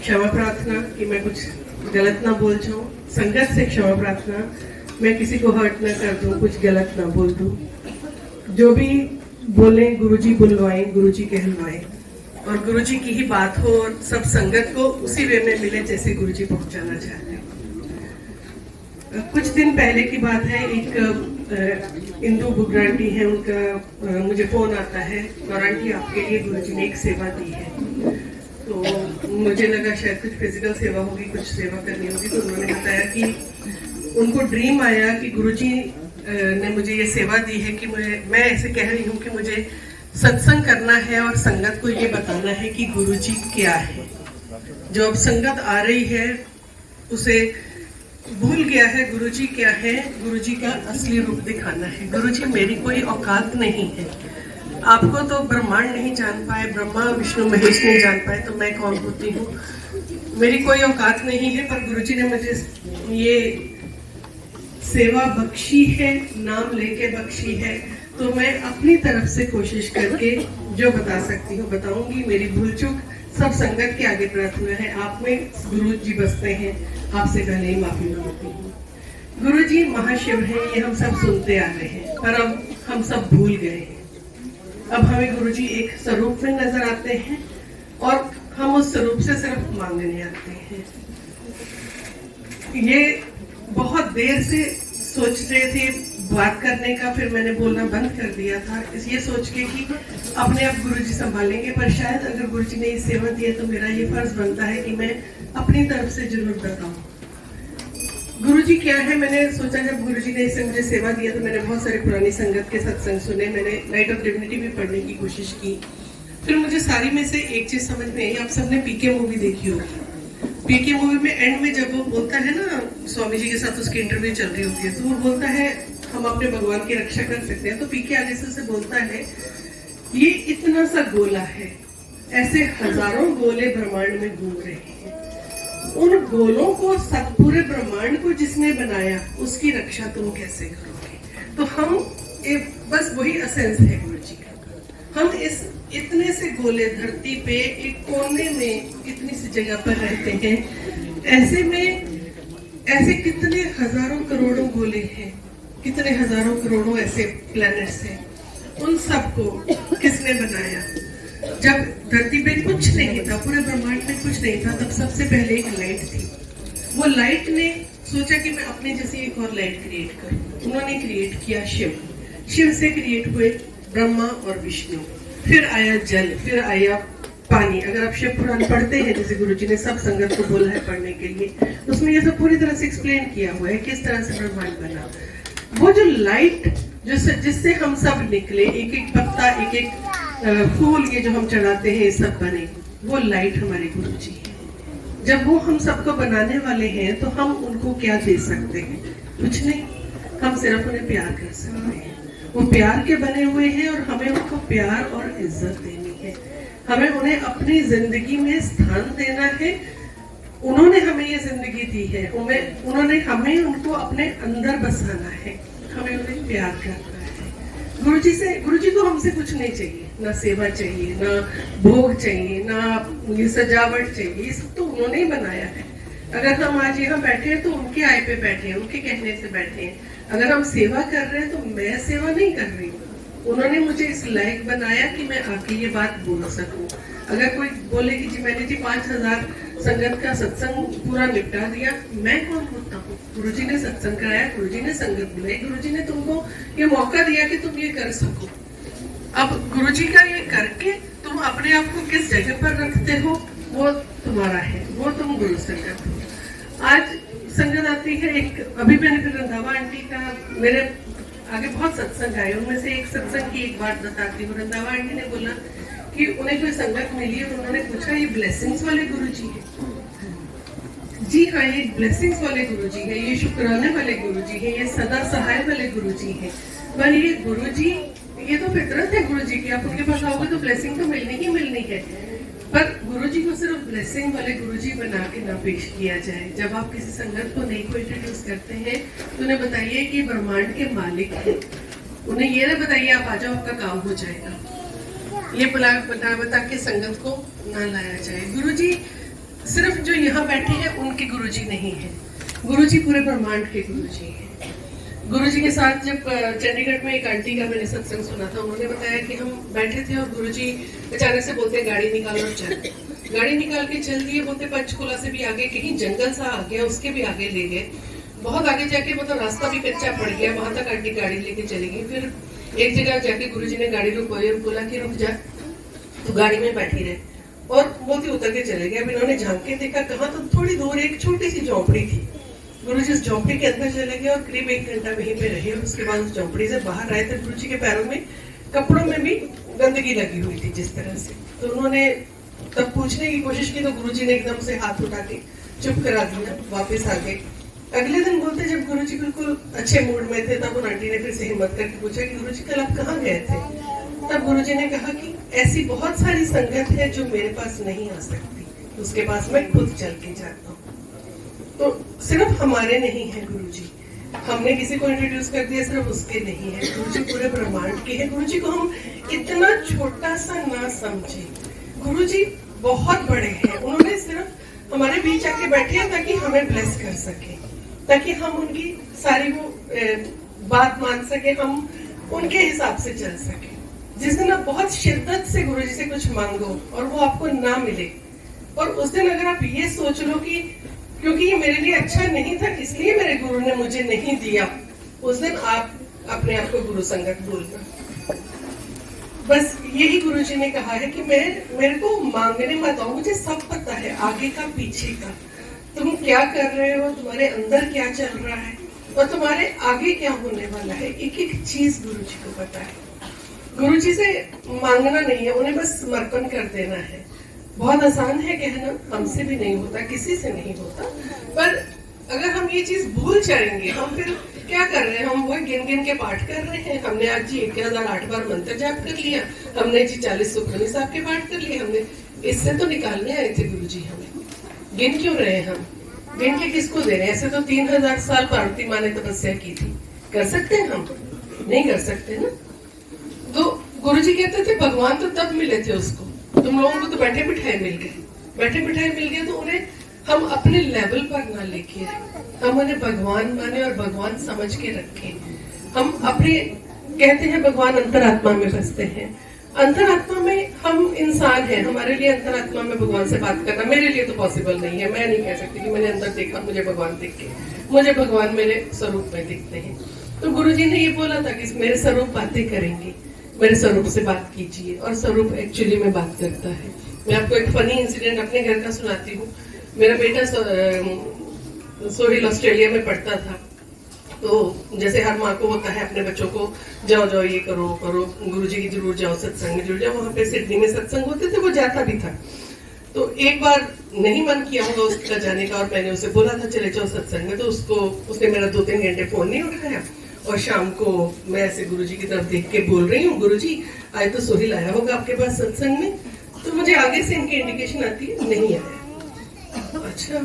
क्षमा प्रार्थना कि मैं कुछ गलत ना बोल जाऊं, संगत से क्षमा प्रार्थना मैं किसी को हर्ट ना कर दूं, कुछ गलत ना बोल दूं। जो भी बोले गुरुजी बुलवाए, गुरुजी कहलवाए, और गुरुजी की ही बात हो और सब संगत को उसी वे में मिले जैसे गुरुजी पहुंचाना चाहते हैं। कुछ दिन पहले की बात है, एक इंदू बुगरा आंटी है, उनका मुझे फोन आता है और आंटी आपके लिए गुरुजी ने एक सेवा दी है। तो मुझे लगा शायद कुछ फिजिकल सेवा होगी, कुछ सेवा करनी होगी। तो उन्होंने बताया कि उनको ड्रीम आया कि गुरुजी ने मुझे ये सेवा दी है कि मैं ऐसे कह रही हूँ कि मुझे सत्संग करना है और संगत को ये बताना है कि गुरुजी क्या है। जो अब संगत आ रही है उसे भूल गया है गुरुजी क्या है, गुरुजी का असली रूप दिखाना है। गुरुजी मेरी कोई औकात नहीं है, आपको तो ब्रह्मांड नहीं जान पाए, ब्रह्मा विष्णु महेश नहीं जान पाए, तो मैं कौन होती हूँ, मेरी कोई औकात नहीं है। पर गुरुजी ने मुझे ये सेवा बख्शी है, नाम लेके बख्शी है, तो मैं अपनी तरफ से कोशिश करके जो बता सकती हूँ बताऊंगी। मेरी भूल चूक सब संगत के आगे प्रार्थना है। आप में गुरु जी बसते हैं, आपसे पहले ही माफी मांगती हूँ। गुरु जी महाशिव हैं, ये हम सब सुनते आ रहे हैं, पर अब हम सब भूल गए हैं। अब हमें गुरु जी एक स्वरूप में नजर आते हैं और हम उस स्वरूप से सिर्फ मांगने आते हैं। ये बहुत देर से सोच रहे थे बात करने का, फिर मैंने बोलना बंद कर दिया था ये सोच के कि अपने आप गुरुजी संभालेंगे। पर शायद अगर गुरुजी ने ये सेवा दी है तो मेरा ये फर्ज बनता है कि मैं अपनी तरफ से जरूर बताऊं गुरुजी क्या है। मैंने सोचा जब गुरुजी ने इससे मुझे सेवा दिया तो मैंने बहुत सारे पुरानी संगत के सत्संग सुने, मैंने लाइट ऑफ डिविनिटी भी पढ़ने की कोशिश की। फिर मुझे सारी में से एक चीज समझ में आई। आप सबने पीके मूवी देखी होगी। पीके मूवी में एंड में जब वो बोलता है ना, स्वामी जी के साथ उसकी इंटरव्यू चल रही होती है, तो वो बोलता है हम अपने भगवान की रक्षा कर सकते हैं। तो पीके आगे से उसे बोलता है ये इतना सा गोला है, ऐसे हजारों गोले ब्रह्मांड में घूम रहे हैं, उन गोलों को सब पूरे ब्रह्मांड को जिसने बनाया उसकी रक्षा तुम कैसे करोगे। तो हम बस वही एसेंस है गुरु जी का। हम इस इतने से गोले धरती पे एक कोने में इतनी सी जगह पर रहते हैं, ऐसे में ऐसे कितने हजारों करोड़ों गोले हैं, कितने हजारों करोड़ों ऐसे प्लैनेट्स हैं। उन सबको किसने बनाया। जब धरती पे कुछ नहीं था, पूरे ब्रह्मांड में कुछ नहीं था, तब सबसे पहले एक लाइट थी। वो लाइट ने सोचा कि मैं अपने जैसी एक और लाइट क्रिएट करूं। उन्होंने क्रिएट किया शिव। शिव से क्रिएट हुए ब्रह्मा और विष्णु, फिर आया जल, फिर आया पानी। अगर आप शिव पुराण पढ़ते हैं, जैसे गुरुजी ने सब संगत को बोला है पढ़ने के लिए, उसमें ये सब पूरी तरह से एक्सप्लेन किया हुआ है किस तरह से ब्रह्मांड बना। वो जो लाइट जिससे हम सब निकले, एक एक पत्ता, एक एक फूल, ये जो हम चढ़ाते हैं, सब बने, वो लाइट हमारे गुरु जी है। जब वो हम सबको बनाने वाले हैं तो हम उनको क्या दे सकते हैं? कुछ नहीं, हम सिर्फ उन्हें प्यार कर सकते हैं। वो प्यार के बने हुए हैं और हमें उनको प्यार और इज्जत देनी है। हमें उन्हें अपनी जिंदगी में स्थान देना है। उन्होंने हमें ये जिंदगी दी है, उन्होंने हमें उनको अपने अंदर बसाना है, हमें उन्हें प्यार करना है। गुरुजी को हमसे कुछ नहीं चाहिए, ना सेवा चाहिए, ना भोग चाहिए, ना ये सजावट चाहिए, ये सब तो उन्होंने ही बनाया है। अगर हम आज यहाँ बैठे हैं तो उनके आय पे बैठे हैं, उनके कहने से बैठे हैं। अगर हम सेवा कर रहे हैं तो मैं सेवा नहीं कर रही हूँ, उन्होंने मुझे इस लायक बनाया कि मैं आके ये बात बोल सकूं। अगर कोई बोले कि जी मैंने जी 5000 संगत का सत्संग पूरा निपटा दिया, मैं कौन होता हूँ? गुरुजी ने सत्संग कराया, गुरुजी ने संगत बुलाई, गुरुजी ने तुमको ये मौका दिया कि तुम ये कर सको। अब गुरुजी का ये करके तुम अपने आप को किस जगह पर रखते हो वो तुम्हारा है, वो तुम गुरु संगत हो। आज संगत आती है, एक अभी मैंने फिर रंधावा आंटी का, मेरे आगे बहुत सत्संग आए, उनमें से एक सत्संग की एक बात बताती हूँ। रंधावा आंटी ने बोला कि उन्हें कोई संगत मिली है, तो उन्होंने पूछा ये ब्लेसिंग्स वाले गुरुजी है? जी हाँ, ये ब्लेसिंग्स वाले गुरुजी है, ये शुक्राने वाले गुरुजी है, ये सदा सहाय वाले गुरुजी है। पर ये गुरुजी, ये तो फितरत है गुरुजी की, आप उनके पास आओगे तो ब्लेसिंग तो मिलनी ही मिलनी है। पर गुरुजी को सिर्फ ब्लेसिंग वाले गुरुजी बना के ना पेश किया जाए। जब आप किसी संगत को नई को इंट्रोड्यूस करते हैं तो उन्हें बताइए कि ब्रह्मांड के मालिक है, उन्हें ये ना बताइए आप आ जाओ आपका काम हो जाएगा। ये बता के संगत को ना लाया जाए। गुरुजी सिर्फ जो यहाँ बैठे हैं उनके गुरुजी नहीं है, गुरुजी पूरे ब्रह्मांड के गुरुजी हैं। गुरुजी के साथ जब चंडीगढ़ में एक आंटी का मैंने सत्संग सुना था, उन्होंने बताया कि हम बैठे थे और गुरुजी अचानक से बोलते गाड़ी निकालो और चल। गाड़ी निकाल के चल दिए, बोलते पंचकुला से भी आगे कहीं जंगल सा आ गया, उसके भी आगे ले गए। बहुत आगे जाके मतलब रास्ता भी कच्चा पड़ गया, वहां तक आंटी गाड़ी लेके चली गई। फिर एक जगह जाके गुरुजी ने गाड़ी रुकवाई और बोला कि रुक जा, तो गाड़ी में बैठी रहे और बोलती उतर के चले गए। अब इन्होंने झांक के देखा, कहाँ तो थोड़ी दूर एक छोटी सी झोंपड़ी थी। गुरुजी उस झोंपड़ी के अंदर चले गए और करीब 1 घंटा वहीं पे रहे। और उसके बाद उस झोंपड़ी से बाहर आए थे, गुरुजी के पैरों में कपड़ों में भी गंदगी लगी हुई थी जिस तरह से। तो उन्होंने तब पूछने की कोशिश की तो गुरुजी ने एकदम से हाथ उठा के चुप करा दिया, वापस आ गए। अगले दिन बोलते जब गुरुजी बिल्कुल अच्छे मूड में थे, तब उन आंटी ने फिर से हिम्मत करके पूछा कि गुरुजी कल आप कहाँ गए थे? तब गुरुजी ने कहा कि ऐसी बहुत सारी संगत है जो मेरे पास नहीं आ सकती, उसके पास मैं खुद चल के जाता हूँ। तो सिर्फ हमारे नहीं है गुरुजी, हमने किसी को इंट्रोड्यूस कर दिया सिर्फ उसके नहीं है, गुरुजी पूरे ब्रह्मांड के हैं। गुरुजी को हम इतना छोटा सा ना समझे, गुरुजी बहुत बड़े हैं। उन्होंने सिर्फ हमारे बीच आके बैठे हैं ताकि हमें ब्लेस कर सके, ताकि हम उनकी सारी वो बात मान सके, हम उनके हिसाब से चल सके। जिस दिन आप बहुत शिद्दत से गुरुजी से कुछ मांगो और वो आपको ना मिले, और उस दिन अगर आप ये सोच लो कि क्योंकि ये मेरे लिए अच्छा नहीं था इसलिए मेरे गुरु ने मुझे नहीं दिया, उस दिन आप अपने आप को गुरु संगत बोलना। बस यही गुरुजी ने कहा है कि मेरे को मांगने मत आओ, मुझे सब पता है, आगे का पीछे का, तुम क्या कर रहे हो, तुम्हारे अंदर क्या चल रहा है और तुम्हारे आगे क्या होने वाला है, एक एक चीज गुरुजी को पता है। गुरुजी से मांगना नहीं है, उन्हें बस समर्पण कर देना है। बहुत आसान है कहना, हमसे भी नहीं होता, किसी से नहीं होता, पर अगर हम ये चीज भूल जाएंगे, हम फिर क्या कर रहे हैं, हम वो गिन गिन के पाठ कर रहे हैं। हमने आज जी 1008 बार मंत्र जाप कर लिया, हमने जी 40 सुखमनी साहब के पाठ कर लिए, हमने इससे तो निकालने आए थे गुरुजी हमें। गिन क्यों रहे हैं हम, गिन के किसको दे रहे हैं? ऐसे तो 3000 साल पार्वती माँ ने तपस्या की थी, कर सकते हैं हम? नहीं कर सकते ना। तो गुरुजी कहते थे भगवान तो तब मिले थे उसको, तुम लोगों को तो बैठे बिठाए मिल गए, बैठे बिठाए मिल गए, तो उन्हें हम अपने लेवल पर ना लेके आए, हम उन्हें भगवान माने और भगवान समझ के रखें। हम अपने कहते हैं भगवान अंतरात्मा में बसते हैं, अंतरात्मा में हम इंसान हैं, हमारे लिए अंतरात्मा में भगवान से बात करना मेरे लिए तो पॉसिबल नहीं है। मैं नहीं कह सकती कि मैंने अंदर देखा, मुझे भगवान दिख के, मुझे भगवान मेरे स्वरूप में दिखते हैं। तो गुरुजी ने ये बोला था कि मेरे स्वरूप बातें करेंगे, मेरे स्वरूप से बात कीजिए, और स्वरूप एक्चुअली में बात करता है। मैं आपको एक फनी इंसिडेंट अपने घर का सुनाती हूँ। मेरा बेटा सोहिल ऑस्ट्रेलिया में पढ़ता था, तो जैसे हर माँ को होता है अपने बच्चों को जाओ जाओ ये करो करो, गुरुजी की जरूर जाओ, सत्संग में जुड़ जाओ। वहां पे सिडनी में सत्संग होते थे, वो जाता भी था। तो एक बार नहीं मन किया होगा उसका जाने का, और मैंने उसे बोला था चले जाओ सत्संग में, तो उसने मेरा 2-3 घंटे फोन नहीं उठाया। और शाम को मैं ऐसे गुरुजी की तरफ देख के बोल रही हूँ, गुरुजी आज तो सोहिल आया होगा आपके पास सत्संग में? तो मुझे आगे से इनकी इंडिकेशन आती है नहीं आया। अच्छा,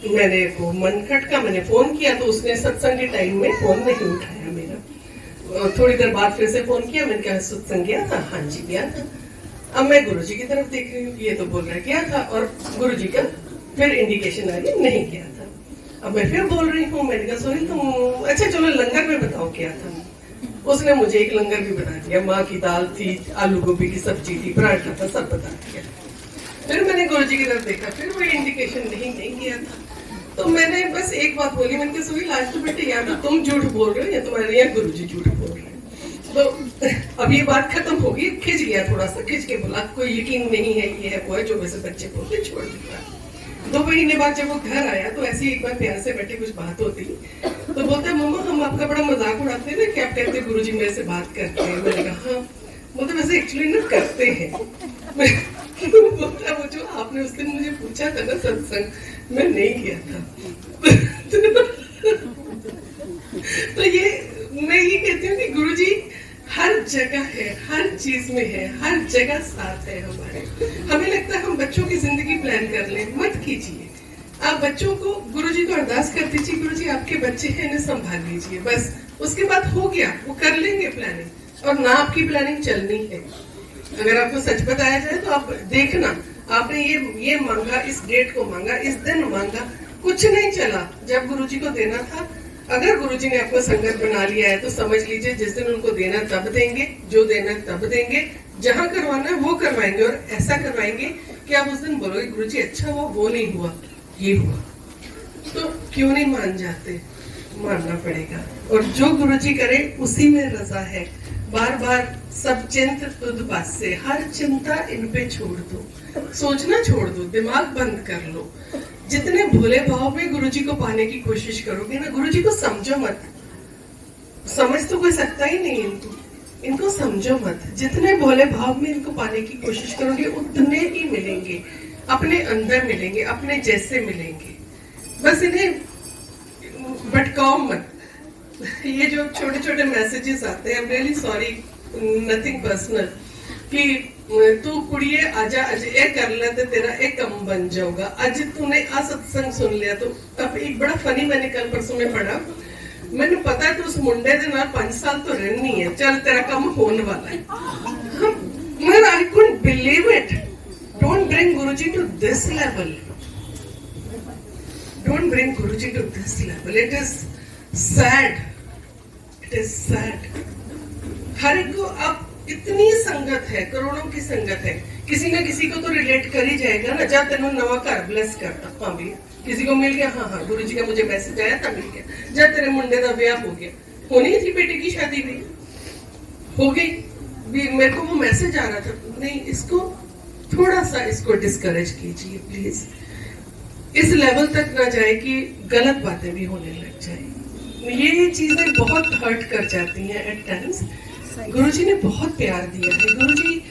मैंने वो मन खटका, मैंने फोन किया तो उसने सत्संग के टाइम में फोन नहीं उठाया मेरा। थोड़ी देर बाद फिर से फोन किया, मैंने कहा सत्संग गया था? हाँ जी गया था। अब मैं गुरुजी की तरफ देख रही हूँ, ये तो बोल रहा गया था, और गुरुजी का फिर इंडिकेशन आ गई नहीं गया था। अब मैं फिर बोल रही हूँ, मैंने कहा सोहिल तुम अच्छा चलो लंगर में बताओ क्या था। उसने मुझे एक लंगर भी बता दिया, माँ की दाल थी, आलू गोभी की सब्जी थी, पराठा था, सब बता दिया। फिर मैंने गुरुजी की तरफ देखा, फिर वो इंडिकेशन नहीं गया था। तो मैंने बस एक बात बोली, मैंने कहा सोहिल आज तो बेटे या तो तुम झूठ बोल रहे हो या तुम्हारे यहाँ गुरुजी झूठ बोल रहे हैं। तो अब ये बात खत्म हो गई, खिंच गया, थोड़ा सा खिंच के बोला कोई यकीन नहीं है, ये है वो है, जो वैसे बच्चे बोलते छोड़ दिया। 2 महीने बाद जब वो घर आया तो ऐसी एक बार प्यार से बैठे कुछ बात होती, तो बोलता है मम्मा हम आपका बड़ा मजाक उड़ाते हैं ना कि आप कहते हैं गुरुजी मेरे से बात करते हैं। मैंने कहा हाँ, बोलते वैसे एक्चुअली ना करते हैं। बोलता वो जो आपने उस दिन मुझे पूछा था ना सत्संग, मैं नहीं गया था। तो ये मैं ये कहती हूँ कि गुरुजी हर जगह है, हर चीज में है, हर जगह साथ है हमारे। हमें लगता है हम बच्चों की जिंदगी प्लान कर लें, मत कीजिए। आप बच्चों को गुरुजी को अरदास कर दीजिए, गुरुजी आपके बच्चे हैं इन्हें संभाल लीजिए, बस उसके बाद हो गया, वो कर लेंगे प्लानिंग। और ना आपकी प्लानिंग चलनी है, अगर आपको सच बताया जाए तो आप देखना, आपने ये मांगा, इस डेट को मांगा, इस दिन मांगा, कुछ नहीं चला। जब गुरुजी को देना था, अगर गुरुजी ने आपको संगत बना लिया है तो समझ लीजिए जिस दिन उनको देना तब देंगे, जो देना तब देंगे, जहां करवाना है वो करवाएंगे, और ऐसा करवाएंगे कि आप उस दिन बोलोगे गुरुजी अच्छा हुआ, वो नहीं हुआ, ये हुआ। तो क्यों नहीं मान जाते? मानना पड़ेगा, और जो गुरुजी करे उसी में रजा है। बार बार सब चिंत तुद पास से, हर चिंता इन पे छोड़ दो, सोचना छोड़ दो, दिमाग बंद कर लो। जितने भोले भाव में गुरुजी को पाने की कोशिश करोगे ना, गुरुजी को समझो मत, समझ तो कोई सकता ही नहीं इनको समझो मत। जितने भोले भाव में इनको पाने की कोशिश करोगे उतने ही मिलेंगे, अपने अंदर मिलेंगे, अपने जैसे मिलेंगे। बस इन्हें भटकाओ मत। ये जो छोटे छोटे मैसेजेस आते हैं, I am really sorry, nothing personal, कि तू कुड़िए आजा अज ए कर ले तो तेरा एक कम बन जाऊगा, अज तूने आ सत्संग सुन लिया तो। अब एक बड़ा फनी मैंने कल परसों में पढ़ा, मैंने पता है तू उस मुंडे दे नाल 5 साल तो रहनी है, चल तेरा कम होने वाला है। मैं I couldn't believe it. Don't bring Guruji to this level, don't bring Guruji to this level. It is sad, it is sad. हर एक को अब इतनी संगत है, करोड़ों की संगत है, किसी ना किसी को तो रिलेट कर ही जाएगा ना। जा तेनों नवा घर ब्लेस करता, हाँ भी किसी को मिल गया, हाँ गुरुजी का मुझे मैसेज आया था, मिल गया। जा तेरे मुंडे का ब्याह हो गया, होनी थी बेटे की शादी भी हो गई, भी मेरे को वो मैसेज आ रहा था। नहीं, इसको थोड़ा सा इसको डिस्करेज कीजिए प्लीज। इस लेवल तक ना जाए कि गलत बातें भी होने लग जाए। ये चीजें बहुत हर्ट कर जाती हैं एट टाइम्स। गुरुजी ने बहुत प्यार दिया है, गुरुजी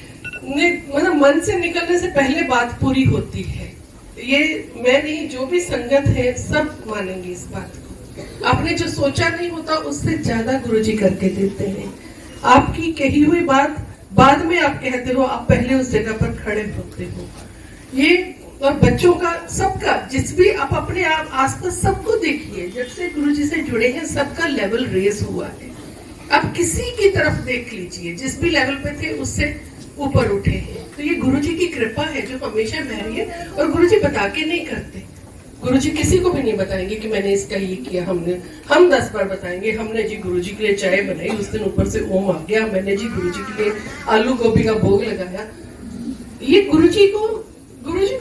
ने मतलब मन से निकलने से पहले बात पूरी होती है। ये मैं नहीं, जो भी संगत है सब मानेंगे इस बात को। आपने जो सोचा नहीं होता उससे ज्यादा गुरुजी करके देते हैं। आपकी कही हुई बात बाद में आप कहते हो, आप पहले उस जगह पर खड़े होते हो। ये और बच्चों का, सबका, जिस भी आप अपने आप आसपास सबको देखिए, जब से गुरुजी से जुड़े हैं सबका लेवल रेज हुआ है। अब किसी की तरफ देख लीजिए, जिस भी लेवल पे थे उससे ऊपर उठे हैं। तो ये गुरुजी की कृपा है जो हमेशा बह रही है। और गुरुजी बता के नहीं करते, गुरुजी किसी को भी नहीं बताएंगे कि मैंने इसका ये किया। हम 10 बार बताएंगे, हमने जी गुरुजी के लिए चाय बनाई, उस दिन ऊपर से ओम आ गया, मैंने जी गुरुजी के लिए आलू गोभी का भोग लगाया। ये गुरुजी को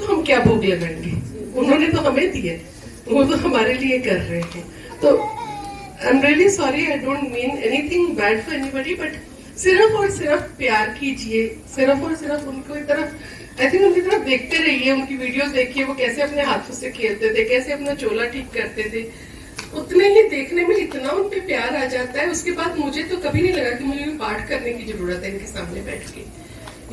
हम क्या भोग लगाएंगे? उन्होंने तो हमें दिए, वो तो हमारे लिए कर रहे हैं। तो I am really sorry, I don't mean anything bad for anybody, but सिर्फ और सिर्फ प्यार कीजिए, सिर्फ और सिर्फ उनको तरफ, आई थिंक उनकी तरफ देखते रहिए, उनकी वीडियोस देखिए, वो कैसे अपने हाथों से खेलते थे, कैसे अपना चोला ठीक करते थे। उतने ही देखने में इतना उन पे प्यार आ जाता है। उसके बाद मुझे तो कभी नहीं लगा कि मुझे पाठ करने की जरूरत है इनके सामने बैठ के,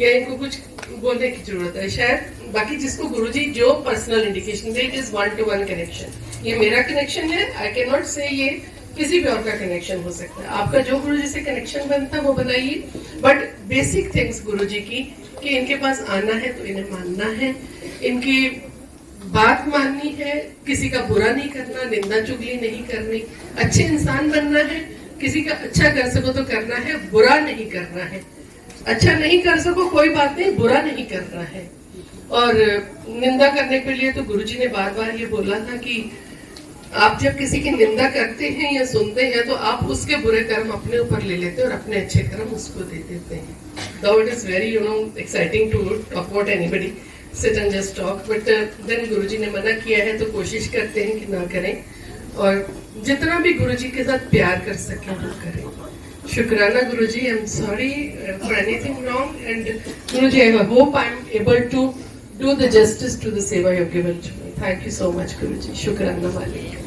या इनको कुछ बोलने की जरूरत है। शायद बाकी जिसको गुरुजी जो personal indication they, it is 1-to-1 connection. ये मेरा कनेक्शन है, आई कैन नॉट से ये किसी भी और का कनेक्शन हो सकता है। आपका जो गुरुजी से कनेक्शन बनता है वो बनाइए, बट बेसिक थिंग्स गुरुजी की, कि इनके पास आना है तो इन्हें मानना है, इनकी बात माननी है, किसी का बुरा नहीं करना, निंदा चुगली नहीं करनी, अच्छे इंसान बनना है, किसी का अच्छा कर सको तो करना है, बुरा नहीं करना है। अच्छा नहीं कर सको कोई बात नहीं, बुरा नहीं करना है। और निंदा करने के लिए तो गुरुजी ने बार बार ये बोला था कि आप जब किसी की निंदा करते हैं या सुनते हैं तो आप उसके बुरे कर्म अपने ऊपर ले लेते हैं और अपने अच्छे कर्म उसको दे देते हैं। Though it is very exciting to talk about anybody, sit and just talk, but then गुरुजी ने मना किया है तो कोशिश करते हैं कि ना करें, और जितना भी गुरुजी के साथ प्यार कर सकें वो करें। शुक्राना Guruji, I am sorry for anything wrong, and Guruji, I hope I am able to do the justice to the seva you have given to me. Thank you so much Guruji. शुक्राना मालिक।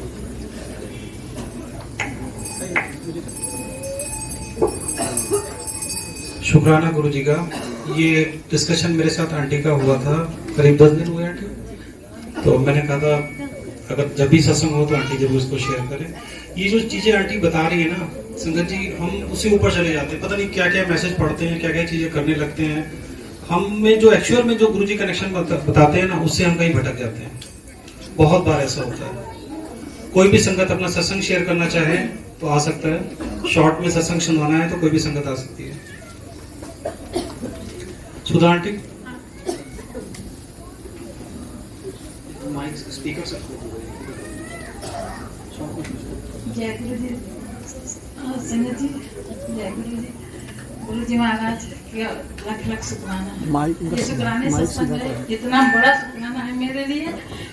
शुक्राना गुरुजी का। ये डिस्कशन मेरे साथ aunty का हुआ था, करीब 10 दिन हुए आंटी। तो मैंने कहा था अगर जब भी सत्संग हो तो आंटी जरूर इसको शेयर करें। ये जो चीजें आंटी बता रही है ना संगत जी, हम उसी ऊपर चले जाते हैं, पता नहीं क्या क्या मैसेज पढ़ते हैं, क्या क्या चीजें करने लगते हैं। हमें जो एक्चुअल में जो गुरुजी कनेक्शन बताते हैं ना, उससे हम कहीं भटक जाते हैं। बहुत बार ऐसा होता है। कोई भी संगत अपना सत्संग शेयर करना चाहे तो आ सकता है, शॉर्ट में सत्संग सुनवाना है तो कोई भी संगत आ सकती है। सुधा आंटी, माइक स्पीकर से जय गुरु जी। संगत जी, जय गुरु जी। गुरु जी महाराज का लख लख शुक्राना। ये शुक्राने सत्संग है, इतना बड़ा शुक्राना है मेरे लिए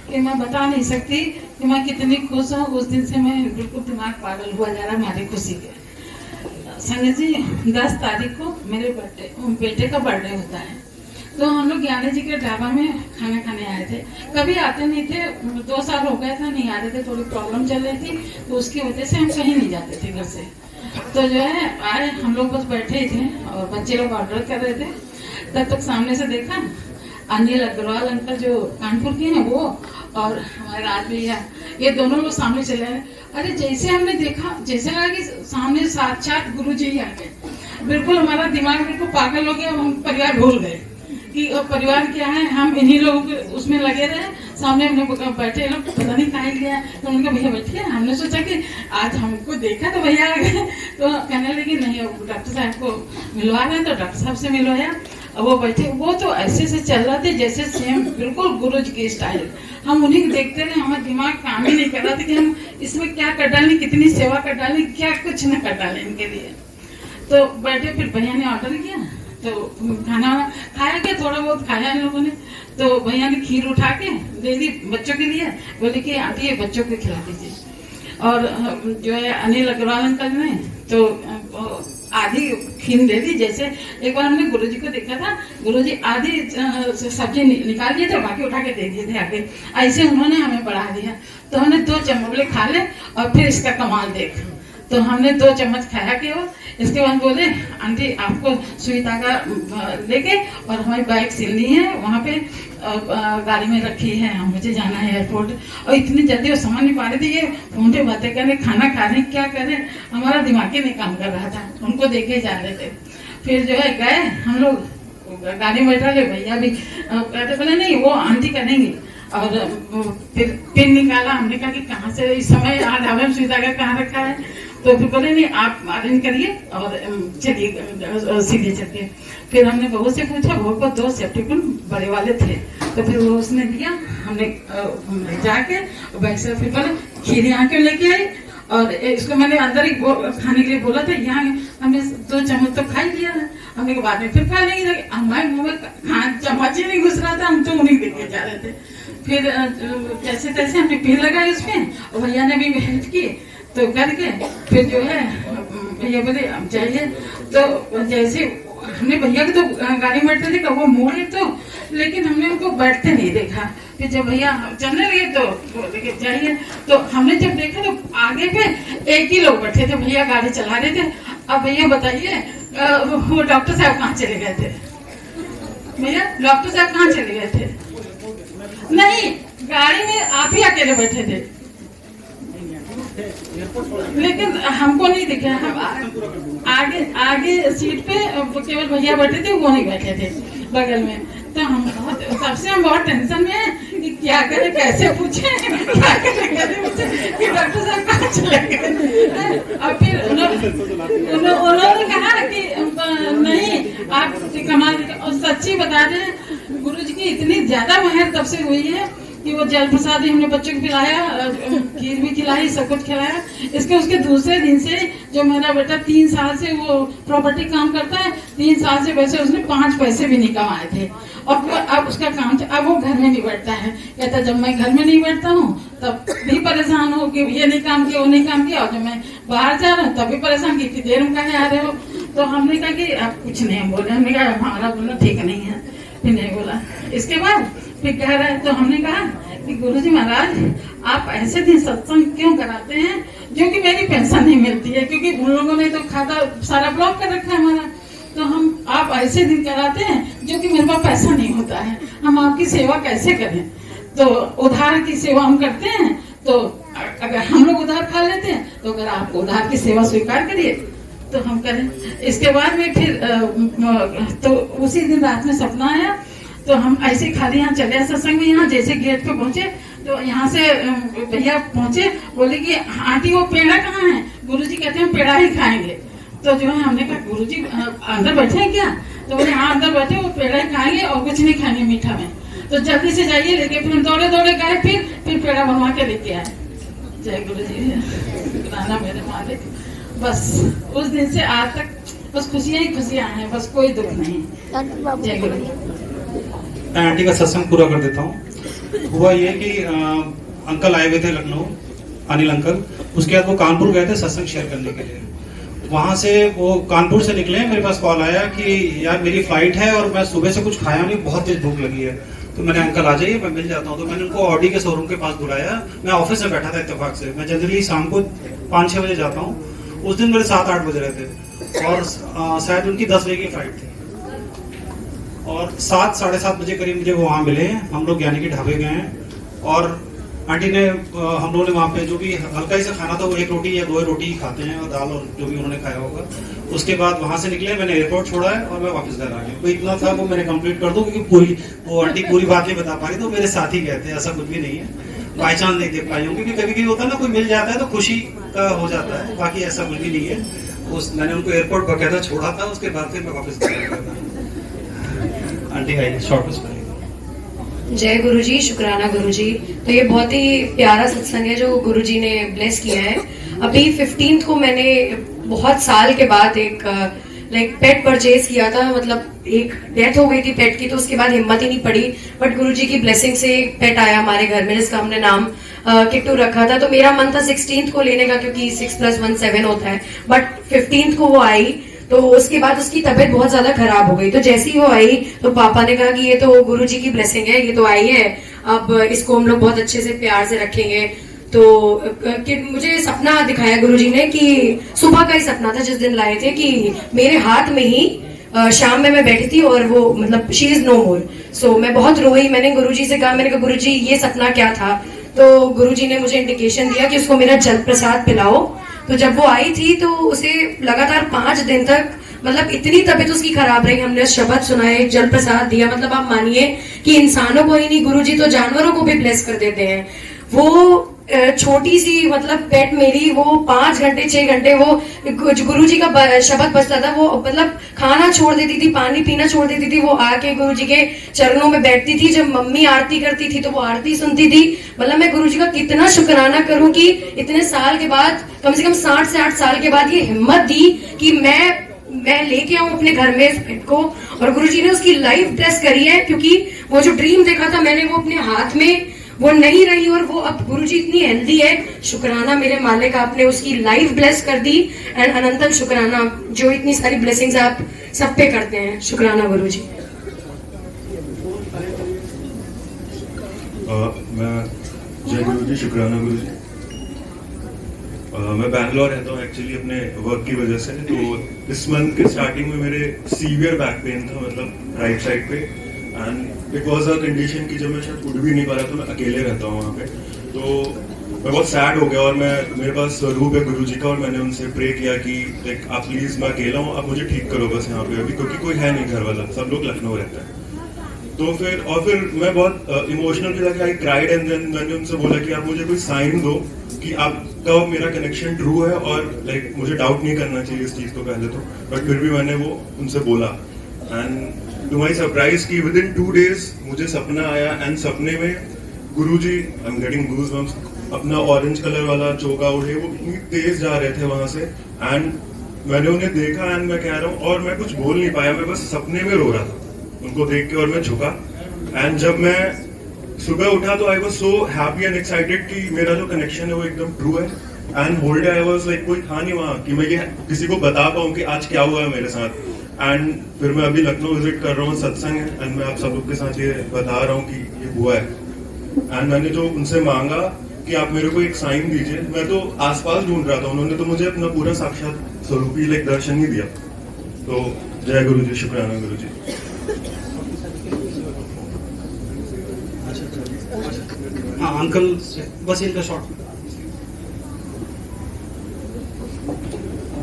कि मैं बता नहीं सकती कि मैं कितनी खुश हूँ। उस दिन से मैं बिल्कुल दिमाग पागल हुआ जा रहा हमारी खुशी के। संगत जी, 10 तारीख को मेरे बेटे का बर्थडे होता है, तो हम लोग ज्ञानी जी के ढाबा में खाना खाने आए थे। कभी आते नहीं थे, 2 साल हो गए था नहीं आ रहे थे, थोड़ी प्रॉब्लम चल रही थी, तो उसकी वजह से हम कहीं नहीं जाते थे घर से। तो जो है आए, हम लोग बस बैठे ही थे और बच्चे लोग ऑर्डर कर रहे थे। तब तक सामने से देखा अनिल अग्रवाल अंकल जो कानपुर के हैं वो, और हमारे राज भैया, ये दोनों लोग सामने चले आए। अरे जैसे हमने देखा, जैसे लगा कि सामने साक्षात गुरु जी आ गए। बिल्कुल हमारा दिमाग बिल्कुल पागल हो गया, हम परिवार भूल गए कि परिवार क्या है। हम इन्हीं लोगों के उसमें लगे रहे। सामने हमने बैठे लोग, पता नहीं कहाँ गया, तो उनका भैया बैठे। हमने सोचा कि आज हमको देखा तो भैया आ गए, तो कहने लगे नहीं, डॉक्टर साहब को मिलवा रहे हैं, तो डॉक्टर साहब से मिलवाया। वो बैठे, वो तो ऐसे से चल रहे थे जैसे सेम बिल्कुल गुरु जी के स्टाइल। हम उन्हीं को देखते रहे, हमारा दिमाग काम ही नहीं कर रहा था कि हम इसमें क्या कर डालें, कितनी सेवा कर डालें, क्या कुछ न कर डालें इनके लिए। तो बैठे, फिर भैया ने ऑर्डर किया, तो खाना खाया गया, थोड़ा बहुत खाया इन लोगों ने। तो भैया ने खीर उठा के दे दी बच्चों के लिए, बोले कि आती है बच्चों को खिला दीजिए। और जो है अनिल अग्रवाल अंकल ने तो आधी खीर दे दी। जैसे एक बार हमने गुरुजी को देखा था, गुरुजी आधी सब्जी निकाल दिए थे, बाकी उठा के दे दिए थे आगे। ऐसे उन्होंने हमें बढ़ा दिया। तो हमने 2 चम्मच खा ले और फिर इसका कमाल देख। तो हमने 2 चम्मच खाया केवल। इसके बाद बोले आंटी आपको सुई धागा लेके और हमारी बाइक सिलनी है, वहाँ पे गाड़ी में रखी है, मुझे जाना है एयरपोर्ट। और इतनी जल्दी वो समझ नहीं पा रहे थे, ये फोन पे बातें कर रहे, खाना खा रहे, क्या कर रहे, हमारा दिमाग ही नहीं काम कर रहा था, उनको देखे जा रहे थे। फिर जो है गए हम लोग, गाड़ी में बैठा ले, भैया भी कहते बोले नहीं वो आंटी करेंगी। और फिर पिन निकाला, हमने कहा कि कहाँ से इस समय ढाबे में सुई धागा कहाँ रखा है। तो फिर बोले नहीं आप अरेंज करिए और चलिए सीधे चलिए। फिर हमने बहू से पूछा, बहू को 2 सेफ्टी बड़े वाले थे, तो फिर वो उसने दिया। हमने जाके बैग से फिर बोले खीर यहाँ क्यों लेके आई, और इसको मैंने अंदर ही खाने के लिए बोला था, यहाँ हमने 2 चम्मच तो खा ही लिया है, हमने बाद में फिर खा लेंगे। हमारे मुँह में चम्मच ही नहीं घुस रहा था, हम तो उन्हीं देखे जा रहे थे। फिर जैसे तैसे हमने पिन लगाई उसमें, और भैया ने भी हेल्प की, तो करके फिर जो है भैया बोले अब जाइए। तो जैसे हमने भैया को तो गाड़ी में बैठते देखा, वो मोड़े तो, लेकिन हमने उनको बैठते नहीं देखा। फिर जब भैया चलने लगे तो बोले जाइए। तो हमने जब देखा तो आगे पे एक ही लोग बैठे थे, भैया गाड़ी चला रहे थे। अब भैया बताइए वो डॉक्टर साहब कहाँ चले गए थे? भैया डॉक्टर साहब कहाँ चले गए थे? नहीं, गाड़ी में आप ही अकेले बैठे थे, लेकिन हमको नहीं दिखे। हम आगे सीट पे केवल भैया बैठे थे, वो नहीं बैठे थे बगल में। तो हम बहुत टेंशन में है कि क्या करे, कैसे पूछे, क्या करे कैसे पूछे कि डॉक्टर साहब कहाँ चले गए। और फिर उन्होंने कहा कि नहीं आप कमाल। और सच्ची बता रहे गुरु जी की इतनी ज्यादा मेहर तब से हुई है कि वो जल प्रसाद हमने बच्चों को खिलाया, खीर भी खिलाई, सब कुछ खिलाया। इसके उसके दूसरे दिन से जो मेरा बेटा 3 साल से वो प्रॉपर्टी काम करता है, 3 साल से वैसे उसने 5 पैसे भी नहीं कमाए थे। और अब उसका काम, अब वो घर में नहीं बैठता है। कहता जब मैं घर में नहीं बैठता हूँ तब भी परेशान हो कि ये नहीं काम किया, वो नहीं काम किया, और जब मैं बाहर जा रहा हूँ तब भी परेशान कि इतनी देर में कहीं आ रहे हो। तो हमने कहा कि आप कुछ नहीं बोले, हमने कहा हमारा बोलना ठीक नहीं है, फिर नहीं बोला। इसके बाद फिर कह रहे, तो हमने कहा कि गुरुजी महाराज आप ऐसे दिन सत्संग क्यों कराते हैं जो कि मेरी पेंशन नहीं मिलती है, क्योंकि उन लोगों ने तो खाता सारा ब्लॉक कर रखा है हमारा। तो हम आप ऐसे दिन कराते हैं जो कि मेरे पास पैसा नहीं होता है, हम आपकी सेवा कैसे करें? तो उधार की सेवा हम करते हैं, तो अगर हम लोग उधार खा लेते हैं, तो अगर आप उधार की सेवा स्वीकार करिए तो हम करें। इसके बाद में फिर तो उसी दिन रात में सपना आया। तो हम ऐसे खाली यहाँ चले सत्संग में, यहाँ जैसे गेट पे पहुंचे तो यहाँ से भैया पहुंचे, बोले कि आंटी वो पेड़ा कहाँ है? गुरुजी कहते हैं पेड़ा ही खाएंगे। तो जो है हमने कहा गुरुजी अंदर बैठे हैं क्या? तो बोले हाँ अंदर बैठे, वो पेड़ा ही खाएंगे और कुछ नहीं खाएंगे मीठा में। तो जल्दी से जाइए लेके, फिर दौड़े दौड़े गए, फिर पेड़ा बनवा के लेके आए। जय गुरु जी, शुक्राना मेरे मालिक। बस उस दिन से आज तक बस खुशियां ही खुशियां हैं, बस कोई दुख नहीं। जय गुरु जी। मैं आंटी का सत्संग पूरा कर देता हूँ। हुआ ये कि अंकल आए हुए थे लखनऊ, अनिल अंकल। उसके बाद वो कानपुर गए थे सत्संग शेयर करने के लिए। वहां से वो कानपुर से निकले, मेरे पास कॉल आया कि यार मेरी फ्लाइट है और मैं सुबह से कुछ खाया नहीं, बहुत तेज भूख लगी है। तो मैंने अंकल आ जाइए, मैं मिल जाता हूँ। तो मैंने उनको ऑडी के शोरूम के पास बुलाया। मैं ऑफिस में बैठा था इत्तेफाक से। मैं जनरली शाम को 5-6 बजे जाता हूँ। उस दिन मेरे 7-8 बज रहे थे और शायद उनकी 10 बजे की फ्लाइट थी। और 7 साढ़े 7 बजे करीब मुझे वो वहाँ मिले। हम लोग ज्ञानी के ढाबे गए हैं और आंटी ने हम लोगों ने वहाँ पे जो भी हल्का ही सा खाना था वो 1 रोटी या 2 रोटी ही खाते हैं और दाल और जो भी उन्होंने खाया होगा। उसके बाद वहाँ से निकले, मैंने एयरपोर्ट छोड़ा है और मैं वापस घर आ गया। तो इतना था वो मैंने कंप्लीट कर दूं, क्योंकि वो आंटी पूरी बात नहीं बता पा रही, तो मेरे साथ ही गए थे। ऐसा कुछ भी नहीं है, बाई चांस नहीं देख पाई हूँ, क्योंकि कभी कभी होता है ना, कोई मिल जाता है तो खुशी का हो जाता है, बाकी ऐसा कुछ भी नहीं है। मैंने उनको एयरपोर्ट बकायदा छोड़ा था, उसके बाद फिर मैं वापस घर आ गया। आंटी आई शॉर्ट। जय गुरुजी, शुक्राना गुरुजी। तो ये बहुत ही प्यारा सत्संग है जो गुरुजी ने ब्लेस किया है। अभी 15 को मैंने बहुत साल के बाद एक पेट परचेज किया था। मतलब एक डेथ हो गई थी पेट की, तो उसके बाद हिम्मत ही नहीं पड़ी। बट गुरुजी की ब्लेसिंग से एक पेट आया हमारे घर में, जिसका हमने नाम किट्टू रखा था। तो मेरा मन था 16 को लेने का, क्योंकि 6+1 7 होता है। बट 15 को वो आई, तो उसके बाद उसकी तबीयत बहुत ज्यादा खराब हो गई। तो जैसे ही वो आई तो पापा ने कहा कि ये तो गुरुजी की ब्लेसिंग है, ये तो आई है, अब इसको हम लोग बहुत अच्छे से प्यार से रखेंगे। तो कि मुझे सपना दिखाया गुरुजी ने, कि सुबह का ही सपना था जिस दिन लाए थे, कि मेरे हाथ में ही शाम में मैं बैठी थी और वो मतलब शी इज नो मोर। सो मैं बहुत रोई। मैंने गुरुजी से कहा, मैंने कहा गुरुजी ये सपना क्या था? तो गुरुजी ने मुझे इंडिकेशन दिया कि उसको मेरा जल प्रसाद पिलाओ। तो जब वो आई थी तो उसे लगातार 5 दिन तक मतलब इतनी तबीयत उसकी खराब रही। हमने शब्द सुनाए, जल प्रसाद दिया। मतलब आप मानिए कि इंसानों को ही नहीं, गुरुजी तो जानवरों को भी ब्लेस कर देते हैं। वो छोटी सी मतलब पेट मेरी, वो 5 घंटे 6 घंटे वो गुरुजी का शब्द बजता था, वो मतलब खाना छोड़ देती थी, पानी पीना छोड़ देती थी। वो आके गुरुजी के चरणों में बैठती थी। जब मम्मी आरती करती थी तो वो आरती सुनती थी। मतलब मैं गुरुजी का कितना शुक्राना करूं कि इतने साल के बाद, कम से कम 60 से 8 साल के बाद ये हिम्मत दी कि मैं लेके आऊं अपने घर में इस पेट को। और गुरुजी ने उसकी लाइफ ब्लेस करी है, क्योंकि वो जो ड्रीम देखा था मैंने, वो अपने हाथ में वो नहीं रही और वो अब गुरुजी इतनी हेल्दी है। शुक्राना मेरे मालिक, आपने उसकी लाइफ ब्लेस कर दी। एंड अनंतम शुक्राना जो इतनी सारी ब्लेसिंग्स आप सब पे करते हैं। शुक्राना गुरुजी। जय गुरुजी, शुक्राना गुरुजी। मैं बैंगलोर रहता हूँ एक्चुअली अपने वर्क की वजह से। तो इस मंथ के स्टार्टिंग में मेरे सीवियर बैक पेन था, मतलब राइट साइड पे। And it was a condition कि जब मैं शायद उठ भी नहीं पा रहा, तो मैं अकेले रहता हूँ वहाँ पे। तो मैं बहुत सैड हो गया और मेरे पास स्वरूप है गुरुजी का, और मैंने उनसे प्रे किया कि लाइक आप प्लीज, मैं अकेला हूँ, आप मुझे ठीक करो बस यहाँ पे अभी, क्योंकि कोई है नहीं घर वाला, सब लोग लखनऊ रहता है। तो फिर मैं बहुत इमोशनल था कि आई क्राइड। एंड देन मैंने उनसे बोला कि आप मुझे कोई साइन दो कि आपका मेरा कनेक्शन ट्रू है, और लाइक मुझे डाउट नहीं करना चाहिए इस चीज को पहले तो। बट फिर भी मैंने वो उनसे बोला। एंड टू माई सरप्राइज कि विद इन 2 days मुझे सपना आया। एंड सपने में गुरुजी, आई एम गेटिंग गूज़बम्प्स, अपना ऑरेंज कलर वाला चोगा उड़े वो इतनी तेज जा रहे थे वहां से। एंड मैंने उन्हें देखा एंड मैं कह रहा हूँ, और मैं कुछ बोल नहीं पाया, मैं बस सपने में रो रहा था उनको देख के। और मैं झुका। एंड जब मैं सुबह उठा तो I was so happy and excited कि मेरा जो कनेक्शन है वो एकदम ट्रू है। And whole day I was like, कोई था नहीं वहां कि मैं ये किसी को बता पाऊँ कि आज क्या हुआ है मेरे साथ। एंड फिर मैं अभी लखनऊ विजिट कर रहा हूँ, सत्संग है, एंड मैं आप सब लोग के साथ ये बता रहा हूँ कि ये हुआ है। एंड मैंने जो उनसे मांगा कि आप मेरे को एक साइन दीजिए, मैं तो आसपास ढूंढ रहा था, उन्होंने तो मुझे अपना पूरा साक्षात स्वरूपी लाइक दर्शन ही दिया। तो जय गुरु जी, शुक्राना गुरु जी। हाँ अंकल, बस इनका शॉर्ट।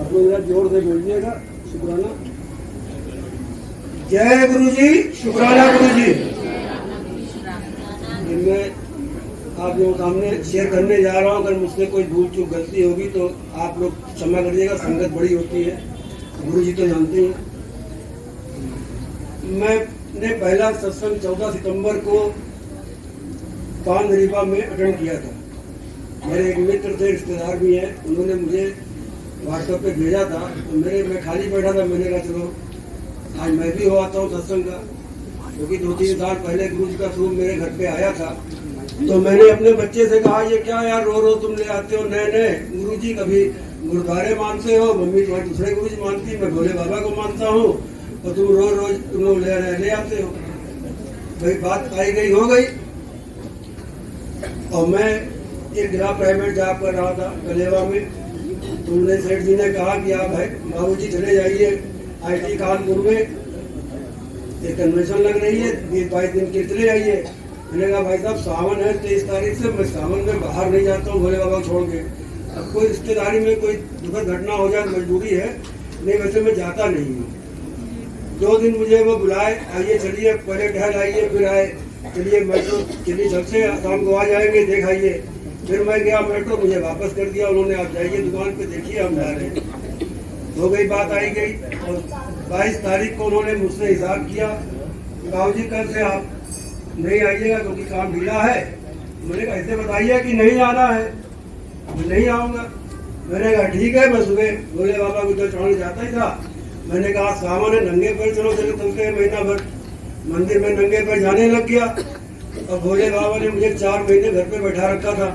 आप लोग जोर से बोलिएगा। शुक्राना। जय गुरु जी, शुक्राना गुरु जी। मैं आप लोगों के सामने शेयर करने जा रहा हूँ। अगर मुझसे कोई भूल चूक गलती होगी तो आप लोग क्षमा करिएगा, संगत बड़ी होती है, गुरु जी तो जानते हैं। मैं ने पहला सत्संग 14 सितंबर को पान रीवा में अटेंड किया था। मेरे एक मित्र थे, रिश्तेदार भी हैं, उन्होंने मुझे व्हाट्सएप पे भेजा था। तो मैं खाली बैठा था, मैंने कहा चलो आज मैं भी हो आता हूँ सत्संग का, क्योंकि 2-3 साल पहले गुरु जी का स्वरूप मेरे घर पे आया था। तो मैंने अपने बच्चे से कहा, ये क्या यार रो तुम ले आते हो नए नए गुरु जी, कभी गुरुद्वारे मानते हो, मम्मी तुम्हारे दूसरे गुरु जी मानती, मैं भोले बाबा को मानता हूँ, और तुम रोज तुम लोग ले आते हो। भाई बात आई गई हो गई। और मैं एक जगह प्राइवेट जॉब कर रहा था कलेवा में। तो उन्हें सेठ जी ने कहा कि आप बाबू जी चले जाइए IT कानपुर में, एक कन्वेंशन लग रही है, 20-22 दिन के चले जाइए। मैंने कहा भाई साहब सावन है 23 तारीख से, मैं सावन में बाहर नहीं जाता हूँ भोले बाबा को छोड़ के। अब कोई रिश्तेदारी में कोई दुखद घटना हो जाए मजबूरी है, नहीं वैसे मैं जाता नहीं हूँ। 2 दिन मुझे वो बुलाए, आइए चलिए पहले टहल आइए, फिर आए चलिए मेट्रो चलिए सबसे शाम को आ जाएंगे देख आइए। फिर मैं गया मेट्रो, मुझे वापस कर दिया उन्होंने, आप जाइए दुकान पे देखिए हम जा रहे हैं। हो गई बात आई गई। और 22 तारीख को उन्होंने मुझसे हिसाब किया, बाबू जी कल से आप नहीं आइएगा क्योंकि काम ढीला है। मैंने कहा ऐसे बताइए कि नहीं आना है, मैं नहीं आऊँगा। मैंने कहा ठीक है, मैं सुबह भोले बाबा को जल चढ़ाने जाता ही था। मैंने कहा सावन है नंगे पैर चलो चलते हैं, महीना भर मंदिर में नंगे पैर जाने लग गया। और भोले बाबा ने मुझे 4 महीने घर पे बैठा रखा था।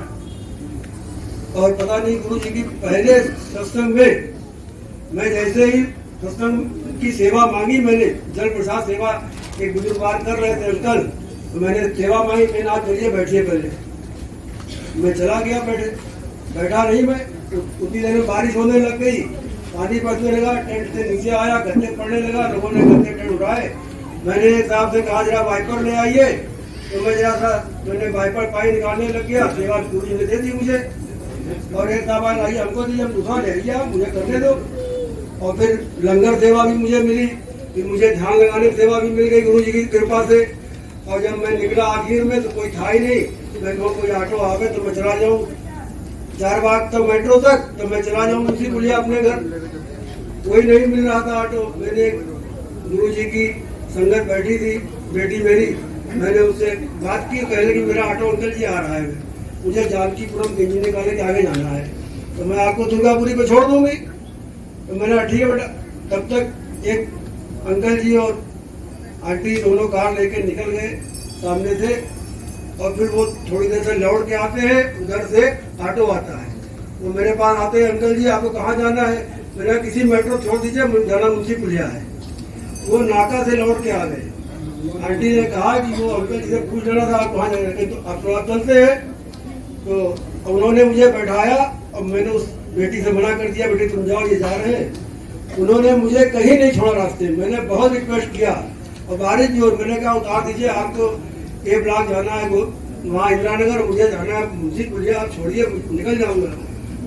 और पता नहीं गुरु जी की पहले सत्संग में मैं जैसे ही सत्संग की सेवा मांगी, मैंने जल प्रसाद सेवा एक बुजुर्ग कर रहे थे अंकल, तो मैंने सेवा मांगी, मैंने आप चलिए बैठिए पहले। मैं चला गया, बैठा नहीं मैं। उतनी देर में बारिश होने लग गई, पानी पड़ने लगा, टेंट से नीचे आया, गद्दे पड़ने लगा, लोगों ने गद्दे टेंट उठाए। मैंने एक साहब से कहा जरा वाइपर ले आइए, तो मैंने वाइपर पानी निकालने लग गया। सेवा गुरु जी ने दे दी मुझे, और एक साहब आइए हमको दी, हम दूसरा ले आइए आप, मुझे करने दो। और फिर लंगर सेवा भी मुझे मिली, फिर मुझे ध्यान लगाने की सेवा भी मिल गई गुरु जी की कृपा से। और जब मैं निकला आखिर में तो कोई था ही नहीं, मैं कहूँ कोई ऑटो आवे तो मैं चला जाऊँ 4 बाग तक मेट्रो तक, तो मैं चला जाऊँ उसी बुलिया अपने घर। कोई नहीं मिल रहा था ऑटो। मैंने गुरु जी की संगत बैठी थी बेटी मेरी, मैंने उससे बात की, कहने की मेरा ऑटो अंकल जी आ रहा है, मुझे जानकीपुरम इंजीनियर कॉलेज आगे जाना है, तो मैं आपको दुर्गापुरी पे छोड़ दूंगी। तो मैंने ठीक है बेटा। तब तक एक अंकल जी और आंटी दोनों कार लेके निकल गए सामने से, और फिर वो थोड़ी देर से लौट के आते हैं, उधर से ऑटो आता है। वो मेरे पास आते हैं, अंकल जी आपको कहाँ जाना है? मेरा किसी मेट्रो छोड़ दीजिए, मुझे जाना मुंशी पुलिया है। वो नाका से लौट के आ गए। आंटी ने कहा कि वो अंकल जी से पूछ लेना था आप कहाँ जा रहे हैं, तो आप थोड़ा चलते हैं। तो उन्होंने मुझे बैठाया, और मैंने उस बेटी से मना कर दिया, बेटी तुम जाओ ये जा रहे हैं। उन्होंने मुझे कहीं नहीं छोड़ा रास्ते। मैंने बहुत रिक्वेस्ट किया, और बारिश भी, और मैंने कहा उतार दीजिए, आपको A ब्लॉक जाना है, वहाँ इंदिरा नगर, मुझे जाना है मुंशी पुलिया, आप छोड़िए निकल जाऊंगा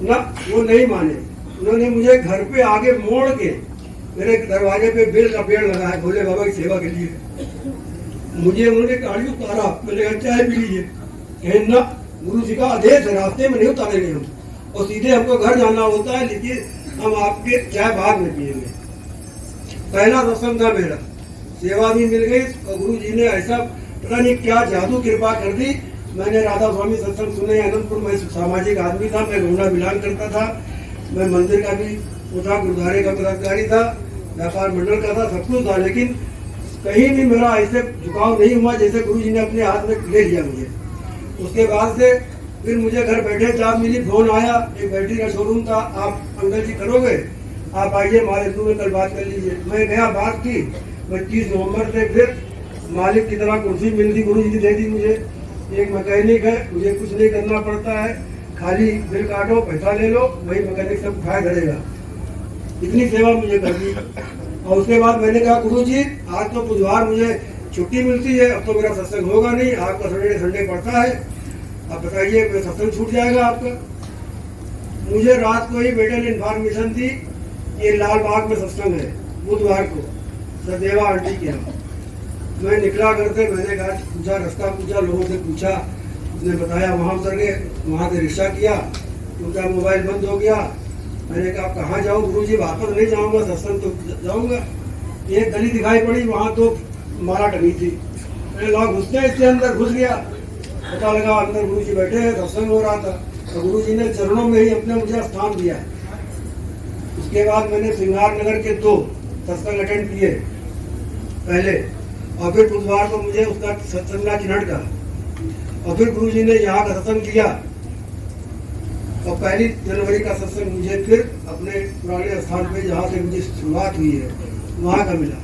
ना। वो नहीं माने। उन्होंने मुझे घर पे आगे मोड़ के मेरे दरवाजे पे बेल का पेड़ लगा है भोले बाबा की सेवा के लिए। मुझे उन्होंने गाड़ी उतारा, मैंने कहा चाय पी लीजिए। ना, गुरु जी का आदेश है, रास्ते में नहीं उतारेंगे हम, और सीधे हमको घर जाना होता है, लेकिन हम आपके चाय बाद में पिएंगे। पहला सत्संग था मेरा, सेवा भी मिल गई, और गुरु जी ने ऐसा पता नहीं क्या जादू कृपा कर दी। मैंने राधा स्वामी सत्संग सुने अनंतपुर में। सामाजिक आदमी था, मैं घूमना बिलान करता था, मैं मंदिर का भी वो था, गुरुद्वारे का पदाधिकारी था, व्यापार मंडल का था, सब कुछ था, लेकिन कहीं भी मेरा ऐसे झुकाव नहीं हुआ जैसे गुरु जी ने अपने हाथ में ले लिया मुझे। उसके बाद से फिर मुझे घर बैठे जॉब मिली, फोन आया, एक बैटरी का शोरूम था, आप अंकल जी करोगे, आप आइए मालिक में कल बात कर लीजिए। मैं गया, बात की। 25 नवंबर से फिर मालिक की तरह कुर्सी मिलती गुरु जी ने दे दी मुझे। एक मैकेनिक है, मुझे कुछ नहीं करना पड़ता है, खाली बिल काटो, पैसा ले लो, वही मैकेनिक सब उठाए धरेगा। इतनी सेवा मुझे कर दी। और उसके बाद मैंने कहा गुरु जी आज तो बुधवार मुझे छुट्टी मिलती है, अब तो मेरा सत्संग होगा नहीं, आपका संडे पड़ता है, अब बताइए मेरा सत्संग छूट जाएगा आपका। मुझे रात को ही बेटे ने इन्फॉर्मेशन दी, ये लाल बाग में सत्संग है बुधवार को, सदेवा आंटी के यहाँ। मैं निकला घर से, मैंने कहा पूछा, रास्ता पूछा, लोगों से पूछा, उसने बताया वहाँ उतर गए, वहाँ से रिक्शा किया, उनका मोबाइल बंद हो गया। मैंने कहा कहाँ जाऊँ गुरु जी? वापस नहीं जाऊँगा, सत्संग तो जाऊँगा। एक गली दिखाई पड़ी, वहाँ तो माला टंगी थी। मैंने लॉक घुसते इसके अंदर घुस गया, पता लगा अंदर गुरु जी बैठे हैं, सत्संग हो रहा था। तो गुरु जी ने चरणों में ही अपने मुझे स्थान दिया। उसके बाद मैंने श्रृंगार नगर के 2 सत्संग अटेंड किए पहले, और फिर बुधवार को मुझे उसका सत्संग का चिन्हट का, और फिर गुरु जी ने यहाँ का सत्संग किया, और 1 जनवरी का सत्संग मुझे फिर अपने पुराने स्थान पे जहाँ से मुझे शुरुआत हुई है वहाँ का मिला।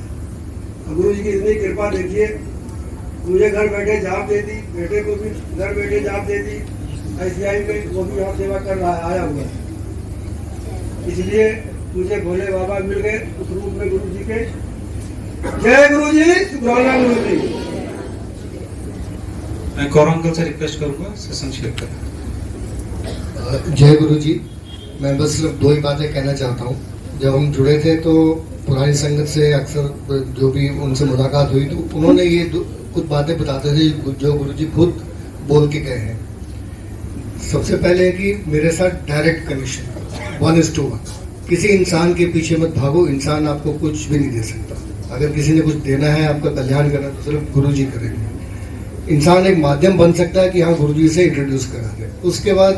और गुरु जी की इतनी कृपा देखिए, मुझे घर बैठे जाप दे दी, बेटे को भी घर बैठे जाप दे दी, ICI में वो भी यहाँ सेवा कर रहा है, आया हुआ है। इसलिए मुझे भोले बाबा मिल गए उस रूप में गुरु जी के। जय गुरु जी, शुक्राना गुरु जी। मैं गौरव अंकल से रिक्वेस्ट करूंगा सेशन शेयर करें। जय गुरु जी। मैं बस सिर्फ 2 ही बातें कहना चाहता हूँ। जब हम जुड़े थे तो पुरानी संगत से अक्सर जो भी उनसे मुलाकात हुई तो उन्होंने ये कुछ बातें बताते थे जो गुरु जी खुद बोल के गए हैं। सबसे पहले कि मेरे साथ डायरेक्ट कनेक्शन 1:1। किसी इंसान के पीछे मत भागो, इंसान आपको कुछ भी नहीं दे सकता। अगर किसी ने कुछ देना है, आपका कल्याण करना, तो सिर्फ गुरु जी करेंगे। इंसान एक माध्यम बन सकता है कि हाँ गुरु जी से इंट्रोड्यूस करा दे। उसके बाद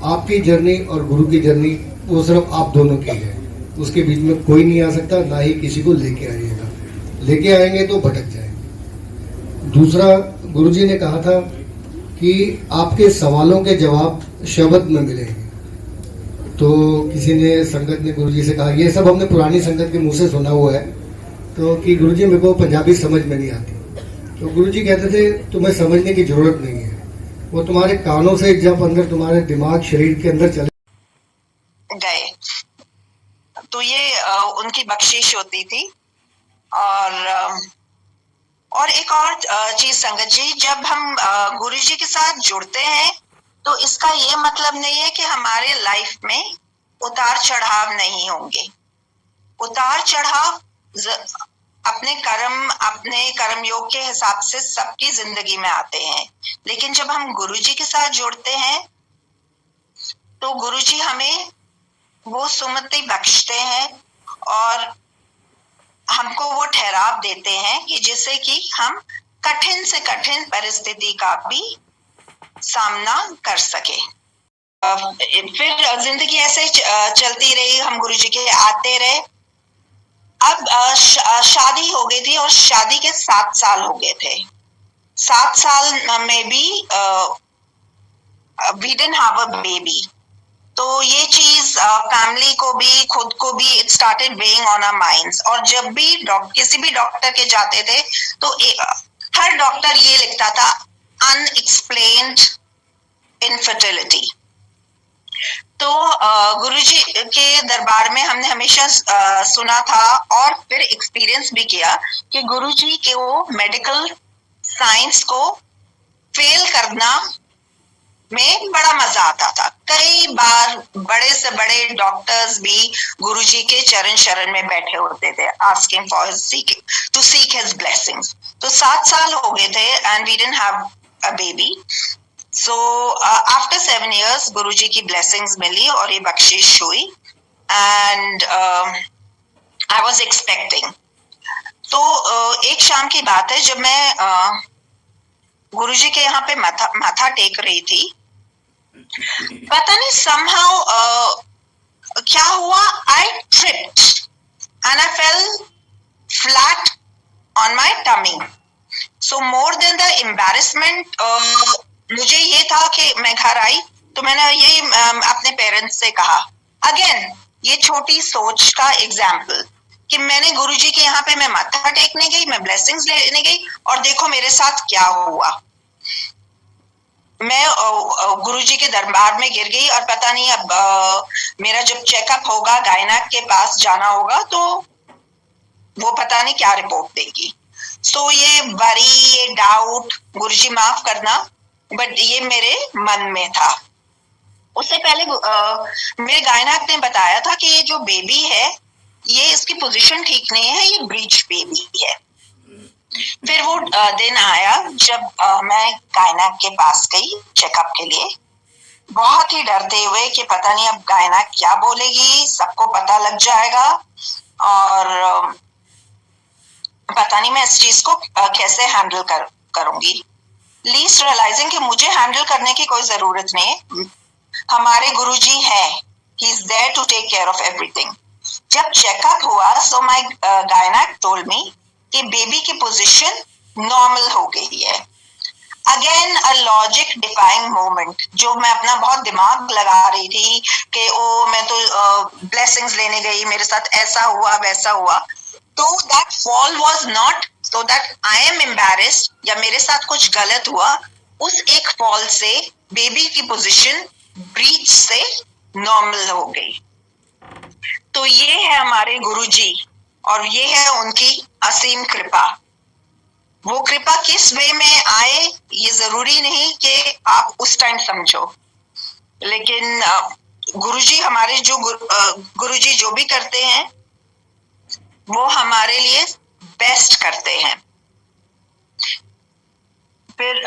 आपकी जर्नी और गुरु की जर्नी वो सिर्फ आप दोनों की है, उसके बीच में कोई नहीं आ सकता, ना ही किसी को लेके आइएगा। लेके आएंगे तो भटक जाएंगे। दूसरा, गुरुजी ने कहा था कि आपके सवालों के जवाब शब्द में मिलेंगे। तो किसी ने संगत ने गुरुजी से कहा, ये सब हमने पुरानी संगत के मुंह से सुना हुआ है, तो कि गुरुजी मेरे को पंजाबी समझ में नहीं आती। तो गुरुजी कहते थे तुम्हें समझने की जरूरत नहीं है, वो तुम्हारे कानों से जब अंदर तुम्हारे दिमाग शरीर के अंदर चले गए तो ये उनकी बख्शिश होती थी। और एक और चीज संगत जी, जब हम गुरु जी के साथ जुड़ते हैं तो इसका ये मतलब नहीं है कि हमारे लाइफ में उतार चढ़ाव नहीं होंगे। उतार चढ़ाव अपने कर्म योग के हिसाब से सबकी जिंदगी में आते हैं, लेकिन जब हम गुरु जी के साथ जुड़ते हैं तो गुरु जी हमें वो सुमति बख्शते हैं और हमको वो ठहराव देते हैं कि जिससे कि हम कठिन से कठिन परिस्थिति का भी सामना कर सके। फिर जिंदगी ऐसे चलती रही, हम गुरु जी के आते रहे। अब शादी हो गई थी और शादी के 7 साल हो गए थे। 7 साल में भी we didn't have a baby। तो ये चीज फैमिली को भी खुद को भी it started weighing on our minds. और जब भी किसी भी डॉक्टर के जाते थे तो हर डॉक्टर ये लिखता था अनएक्सप्लेन्ड इनफर्टिलिटी। तो गुरुजी के दरबार में हमने हमेशा सुना था और फिर एक्सपीरियंस भी किया कि गुरुजी के वो मेडिकल साइंस को फेल करना में बड़ा मजा आता था। कई बार बड़े से बड़े डॉक्टर्स भी गुरुजी के चरण शरण में बैठे होते थे, asking for to seek his blessings. तो 7 साल हो गए थे and we didn't have a baby. So after 7 years Guruji की ब्लेसिंग्स मिली और ये बख्शिश हुई एंड आई वाज एक्सपेक्टिंग। तो एक शाम की बात है जब मैं गुरुजी के यहाँ पे माथा टेक रही थी, पता नहीं somehow क्या हुआ, I tripped and I fell flat on my tummy. So more than the embarrassment, मुझे ये था कि मैं घर आई तो मैंने ये अपने पेरेंट्स से कहा। अगेन ये छोटी सोच का एग्जाम्पल कि मैंने गुरुजी के यहाँ पे मैं माथा टेकने गई, मैं ब्लेसिंग्स लेने गई और देखो मेरे साथ क्या हुआ। मैं गुरुजी के दरबार में गिर गई और पता नहीं अब मेरा जब चेकअप होगा, गायनेक के पास जाना होगा तो वो पता नहीं क्या रिपोर्ट देगी। सो ये वरी, ये डाउट, गुरुजी माफ करना, बट ये मेरे मन में था। उससे पहले मेरे गायनेक ने बताया था कि ये जो बेबी है ये इसकी पोजीशन ठीक नहीं है, ये ब्रीच बेबी है। फिर वो दिन आया जब मैं गायनेक के पास गई चेकअप के लिए, बहुत ही डरते हुए कि पता नहीं अब गायनेक क्या बोलेगी, सबको पता लग जाएगा। और पता नहीं मैं इस चीज को कैसे हैंडल करूंगी। लीस्ट रियलाइजिंग कि मुझे हैंडल करने की कोई जरूरत नहीं है, हमारे गुरुजी है, he is there to take care of everything. जब चेकअप हुआ सो माय गायनेक टोल्ड मी कि बेबी की पोजीशन नॉर्मल हो गई है। Again a logic defying moment, जो मैं अपना बहुत दिमाग लगा रही थी कि ओ मैं तो ब्लेसिंग्स लेने गई, मेरे साथ ऐसा हुआ वैसा हुआ, तो that fall was not so that I am embarrassed या मेरे साथ कुछ गलत हुआ। उस एक फॉल से बेबी की पोजीशन ब्रीच से नॉर्मल हो गई। तो ये है हमारे गुरुजी और ये है उनकी असीम कृपा। वो कृपा किस वे में आए ये जरूरी नहीं कि आप उस टाइम समझो, लेकिन गुरुजी हमारे जो गुरुजी जो भी करते हैं वो हमारे लिए बेस्ट करते हैं। फिर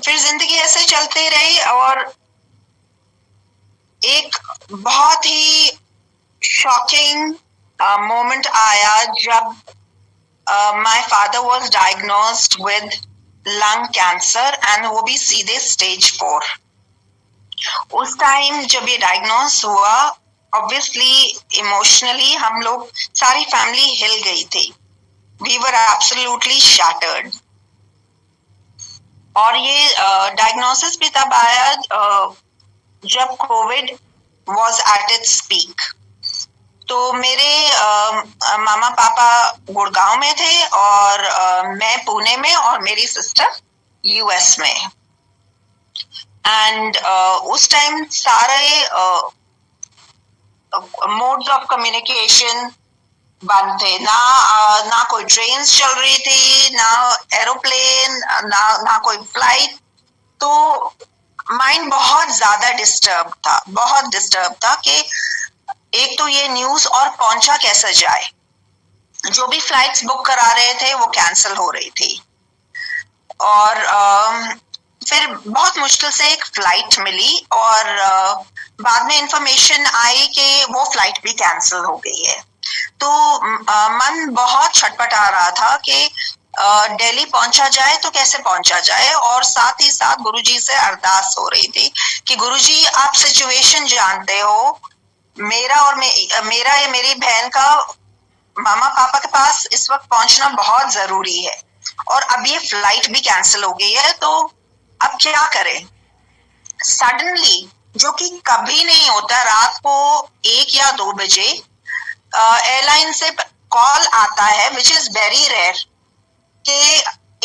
जिंदगी ऐसे चलती रही और एक बहुत ही शॉकिंग मोमेंट आया जब my father was diagnosed with lung cancer and वो भी सीधे स्टेज 4। उस टाइम जब ये डायग्नोस हुआ ऑब्वियसली इमोशनली हम लोग सारी फैमिली हिल गई थी, वी वर एब्सोल्युटली शैटर्ड। और ये डायग्नोसिस भी तब आया जब Covid was at its peak। तो मेरे मामा पापा गुड़गांव में थे और मैं पुणे में और मेरी सिस्टर यूएस में। एंड उस टाइम सारे मोड्स ऑफ कम्युनिकेशन बंद थे, ना कोई ट्रेन चल रही थी, ना एरोप्लेन, ना कोई फ्लाइट। तो माइंड बहुत ज्यादा डिस्टर्ब था कि एक तो ये न्यूज और पहुंचा कैसे जाए, जो भी फ्लाइट्स बुक करा रहे थे वो कैंसिल हो रही थी। और फिर बहुत मुश्किल से एक फ्लाइट मिली और बाद में इंफॉर्मेशन आई कि वो फ्लाइट भी कैंसिल हो गई है। तो मन बहुत छटपटा रहा था कि दिल्ली पहुंचा जाए तो कैसे पहुंचा जाए, और साथ ही साथ गुरुजी से अरदास हो रही थी कि गुरुजी आप सिचुएशन जानते हो, मेरा और मेरा या मेरी बहन का मामा पापा के पास इस वक्त पहुंचना बहुत जरूरी है और अब ये फ्लाइट भी कैंसिल हो गई है, तो अब क्या करें। सडनली, जो कि कभी नहीं होता, रात को 1 या 2 बजे एयरलाइन से कॉल आता है विच इज वेरी रेयर कि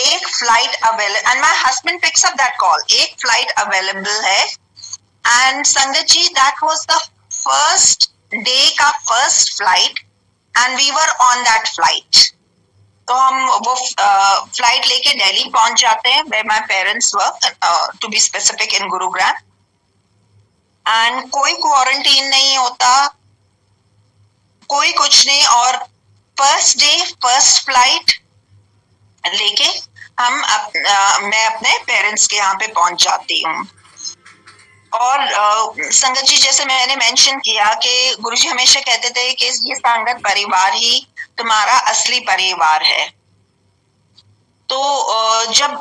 एक flight available, and my husband picks up that call, एक फ्लाइट अवेलेबल है। एंड संगत जी that was the first day का first flight and we were on that flight. तो हम वो फ्लाइट लेके दिल्ली पहुंच जाते हैं where my parents work, to be specific in Gurugram. And कोई क्वारंटीन नहीं होता, कोई कुछ नहीं, और फर्स्ट डे फर्स्ट फ्लाइट लेके मैं अपने पेरेंट्स के यहाँ पे पहुंच जाती हूँ। और संगत जी, जैसे मैंने मेंशन किया कि गुरुजी हमेशा कहते थे कि ये संगत परिवार ही तुम्हारा असली परिवार है। तो जब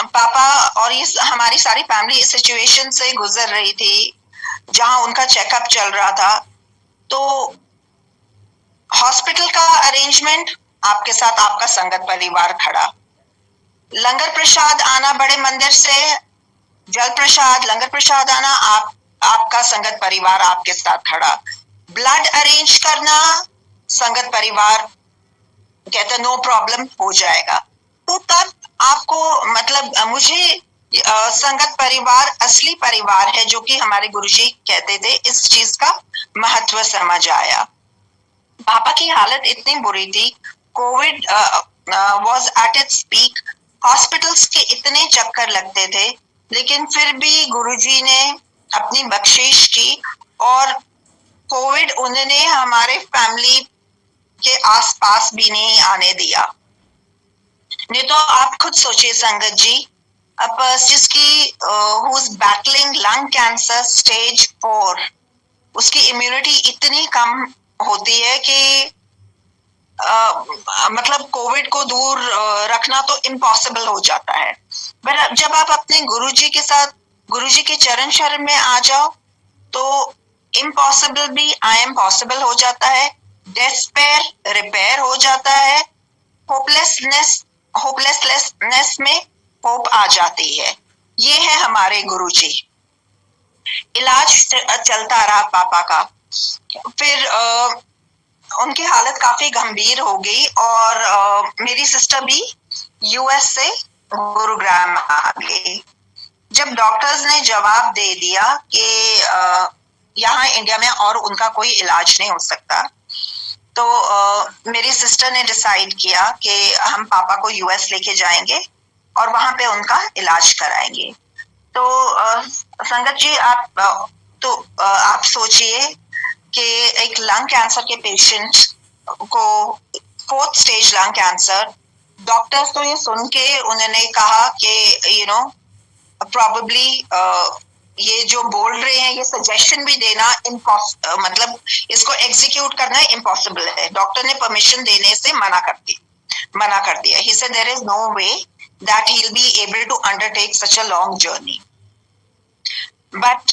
पापा और ये हमारी सारी फैमिली इस सिचुएशन से गुजर रही थी जहां उनका चेकअप चल रहा था, तो हॉस्पिटल का अरेंजमेंट आपके साथ आपका संगत परिवार खड़ा, लंगर प्रसाद आना बड़े मंदिर से, जल प्रसाद लंगर प्रसाद आना, आपका संगत परिवार आपके साथ खड़ा, ब्लड अरेंज करना संगत परिवार कहते नो प्रॉब्लम हो जाएगा। तो तब आपको मतलब मुझे संगत परिवार असली परिवार है जो कि हमारे गुरुजी कहते थे, इस चीज का महत्व समझ आया। पापा की हालत इतनी बुरी थी, Covid was at its peak, hospitals के इतने चक्कर लगते थे, लेकिन फिर भी गुरुजी ने अपनी बख्शिश की और कोविड उन्होंने हमारे फैमिली के आसपास भी नहीं आने दिया। नहीं तो आप खुद सोचिए संगत जी, अ पर्सन जिसकी who is battling lung cancer stage 4, उसकी इम्यूनिटी इतनी कम होती है कि मतलब कोविड को दूर रखना तो इम्पॉसिबल हो जाता है। पर जब आप अपने गुरुजी के साथ, गुरुजी के चरण शरण में आ जाओ, तो इम्पॉसिबल भी आई एम पॉसिबल हो जाता है, डेस्पेयर रिपेयर हो जाता है, होपलेसनेस में होप आ जाती है। ये है हमारे गुरुजी। इलाज चलता रहा पापा का। फिर उनकी हालत काफी गंभीर हो गई और मेरी सिस्टर भी यूएस से गुरुग्राम आ गई। जब डॉक्टर्स ने जवाब दे दिया कि यहाँ इंडिया में और उनका कोई इलाज नहीं हो सकता, तो मेरी सिस्टर ने डिसाइड किया कि हम पापा को यूएस लेके जाएंगे और वहां पे उनका इलाज कराएंगे। तो संगत जी, आप सोचिए कि एक लंग कैंसर के पेशेंट को 4th stage lung cancer, doctors तो ये सुन के उन्होंने कहा कि प्रॉबेबली ये जो बोल रहे हैं, ये सजेशन भी देना मतलब इसको एग्जीक्यूट करना इम्पॉसिबल है। डॉक्टर ने परमिशन देने से मना कर दिया। He said there is no way that he will be able to undertake such a long journey. But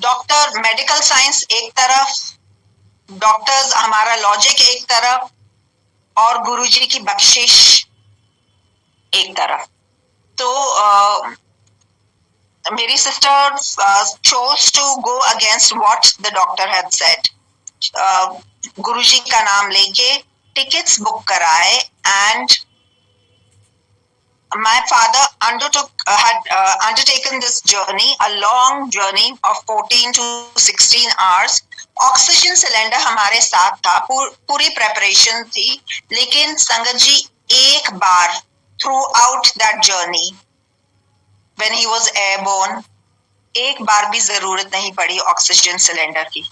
doctor, medical science एक तरफ, डॉक्टर्स, हमारा लॉजिक एक तरफ, और गुरुजी की बख्शिश एक तरफ। तो मेरी sister chose to go against what the doctor had said. गुरुजी का नाम लेके टिकट्स बुक कराए, and my father had undertaken this journey, a long journey of 14 to 16 hours. Oxygen cylinder हमारे साथ था, पूरी प्रेपरेशन थी, लेकिन संगत जी एक बार throughout that journey when he was airborne, एक बार भी जरूरत नहीं पड़ी ऑक्सीजन सिलेंडर की।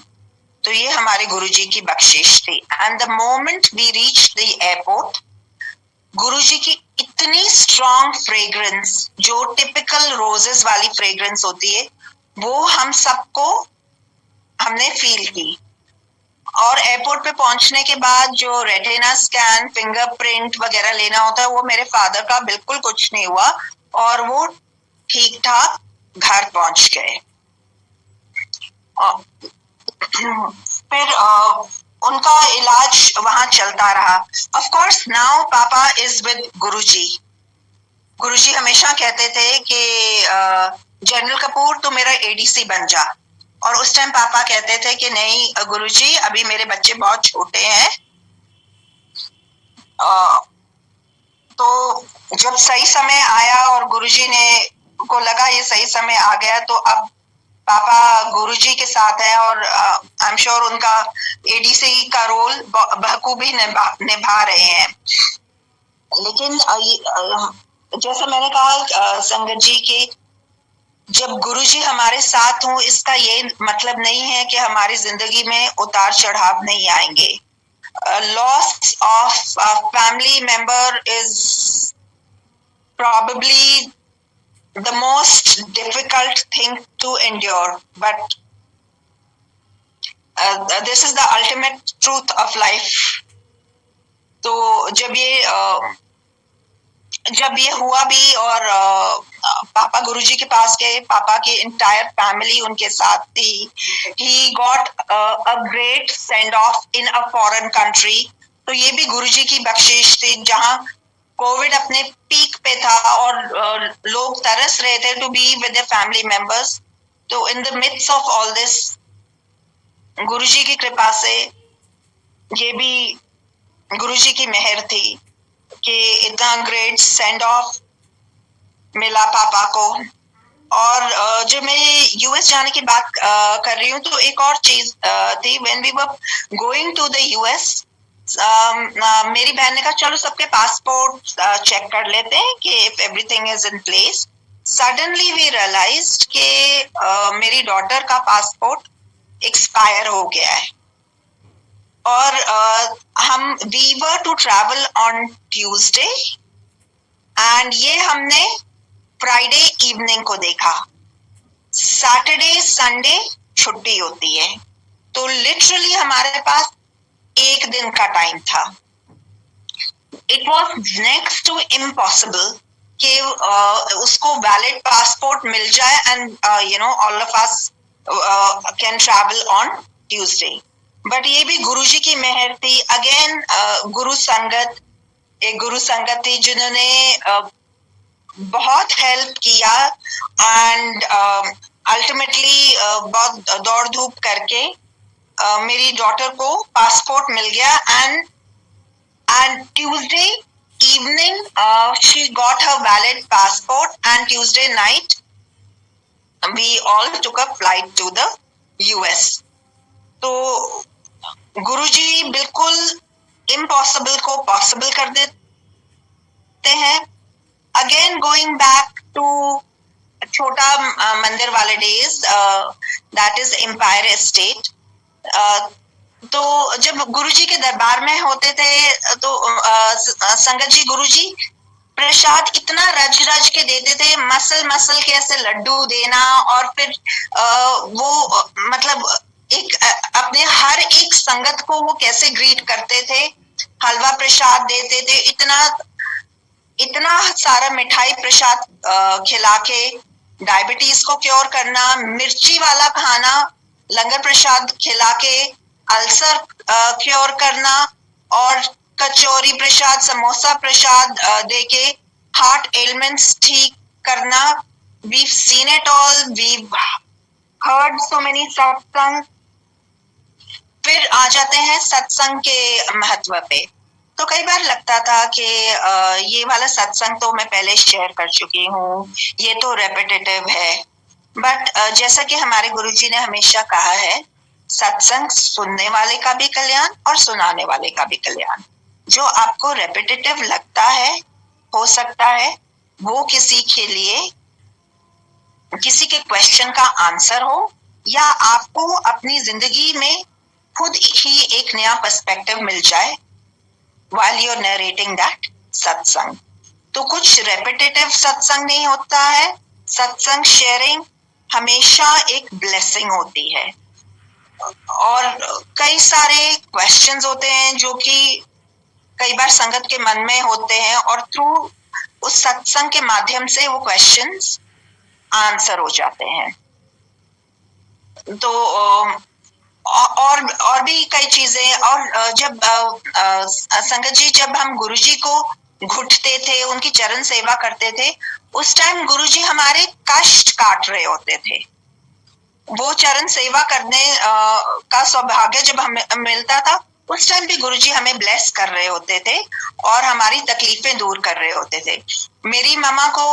तो ये हमारे गुरुजी की बख्शिश थी। And the moment we reach the airport, Guruji की इतनी स्ट्रॉन्ग फ्रेग्रेंस, जो टिपिकल रोजेस वाली फ्रेग्रेंस होती है, वो हम सबको हमने फील की। और एयरपोर्ट पे पहुंचने के बाद जो रेटिना स्कैन, फिंगरप्रिंट वगैरह लेना होता है, वो मेरे फादर का बिल्कुल कुछ नहीं हुआ और वो ठीक ठाक घर पहुंच गए। फिर उनका इलाज वहां चलता रहा। ऑफ कोर्स नाउ पापा इज विद गुरुजी। गुरुजी हमेशा कहते थे कि जनरल कपूर तू मेरा एडीसी बन जा, और उस टाइम पापा कहते थे कि नहीं गुरुजी, अभी मेरे बच्चे बहुत छोटे हैं। तो जब सही समय आया और गुरुजी ने को लगा ये सही समय आ गया, तो अब पापा गुरुजी के साथ हैं और आई एम श्योर उनका एडीसी का रोल बखूबी निभा रहे हैं। लेकिन जैसा मैंने कहा संगत जी की, जब गुरुजी हमारे साथ हों, इसका ये मतलब नहीं है कि हमारी जिंदगी में उतार चढ़ाव नहीं आएंगे। Loss of family member is probably the most difficult thing to endure, but this is the ultimate truth of life. तो जब ये हुआ भी और पापा गुरुजी के पास गए, पापा की इंटायर फैमिली उनके साथ थी। He got a great send off in a foreign country. तो ये भी गुरुजी की बख्शिश थी, जहाँ कोविड अपने पीक पे था और लोग तरस रहे थे to be with their family members. तो in the midst of all this, Guruji की कृपा से, ये भी गुरुजी की मेहर थी कि इतना ग्रेट सेंड ऑफ मिला पापा को। और जब मैं यूएस जाने की बात कर रही हूँ, तो एक और चीज थी। When we were going to the US, मेरी बहन ने कहा चलो सबके पासपोर्ट चेक कर लेते हैं कि if everything is in place. Suddenly we realised कि मेरी डॉटर का पासपोर्ट एक्सपायर हो गया है और we were to travel on Tuesday, and ये हमने फ्राइडे इवनिंग को देखा। सैटरडे संडे छुट्टी होती है, तो लिटरली हमारे पास एक दिन का टाइम था। It was next to impossible कि उसको वैलिड पासपोर्ट मिल जाए and all of us can travel on Tuesday. But ये भी गुरुजी की मेहर थी। अगेन गुरु संगत थी जिन्होंने बहुत हेल्प किया एंड अल्टीमेटली बहुत दौड़ धूप करके मेरी डॉटर को पासपोर्ट मिल गया and Tuesday evening she got her valid passport and Tuesday night we all took a flight to the US। तो गुरुजी बिल्कुल इम्पॉसिबल को पॉसिबल कर देते हैं। Again going back to Chhota Mandir वाले days, that is Empire Estate. तो जब गुरुजी के दरबार में होते थे तो संगत जी गुरुजी प्रसाद इतना रज रज के देते थे, मसल के ऐसे लड्डू देना, और फिर वो मतलब एक अपने हर एक संगत को वो कैसे ग्रीट करते थे, हलवा प्रसाद देते थे, इतना सारा मिठाई प्रसाद खिला के डायबिटीज को क्योर करना, मिर्ची वाला खाना लंगर प्रसाद खिला के अल्सर क्योर करना, और कचौरी प्रसाद समोसा प्रसाद देके हार्ट एलिमेंट्स ठीक करना। We've seen it all, we've heard so many सत्संग। फिर आ जाते हैं सत्संग के महत्व पे। तो कई बार लगता था कि ये वाला सत्संग तो मैं पहले शेयर कर चुकी हूँ, ये तो रेपिटेटिव है। बट जैसा कि हमारे गुरुजी ने हमेशा कहा है, सत्संग सुनने वाले का भी कल्याण और सुनाने वाले का भी कल्याण। जो आपको रेपिटेटिव लगता है, हो सकता है वो किसी के लिए किसी के क्वेश्चन का आंसर हो, या आपको अपनी जिंदगी में खुद ही एक नया पर्सपेक्टिव मिल जाए while you're narrating that सत्संग। तो कुछ रेपिटेटिव सत्संग नहीं होता है, सत्संग शेयरिंग हमेशा एक ब्लेसिंग होती है। और कई सारे क्वेश्चंस होते हैं जो कि कई बार संगत के मन में होते हैं, और थ्रू उस सत्संग के माध्यम से वो क्वेश्चंस आंसर हो जाते हैं। तो और भी कई चीजें। और जब संगत जी जब हम गुरुजी को घुटते थे, उनकी चरण सेवा करते थे, उस टाइम गुरुजी हमारे कष्ट काट रहे होते थे। वो चरण सेवा करने का सौभाग्य जब हमें मिलता था, उस टाइम भी गुरुजी हमें ब्लेस कर रहे होते थे और हमारी तकलीफें दूर कर रहे होते थे। मेरी मामा को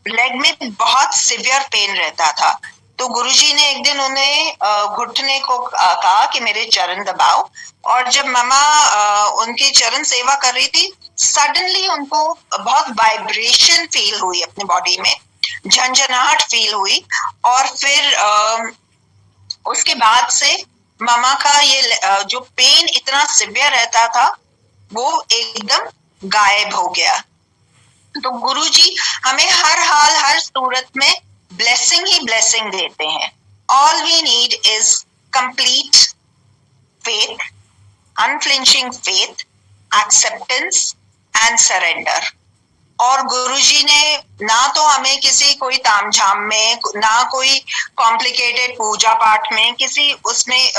लेग में बहुत सिवियर पेन रहता था, तो गुरुजी ने एक दिन उन्हें घुटने को कहा कि मेरे चरण दबाओ, और जब मामा उनकी चरण सेवा कर रही थी, सडनली उनको बहुत वाइब्रेशन फील हुई, अपने बॉडी में झंझनाहट फील हुई, और फिर उसके बाद से मामा का ये जो पेन इतना सिवियर रहता था वो एकदम गायब हो गया। तो गुरुजी हमें हर हाल हर सूरत में ब्लेसिंग ही ब्लेसिंग देते हैं। All we need is complete faith, unflinching faith, acceptance and surrender. और गुरुजी ने ना तो हमें किसी कोई तामझाम में, ना कोई कॉम्प्लिकेटेड पूजा पाठ में, किसी उसमें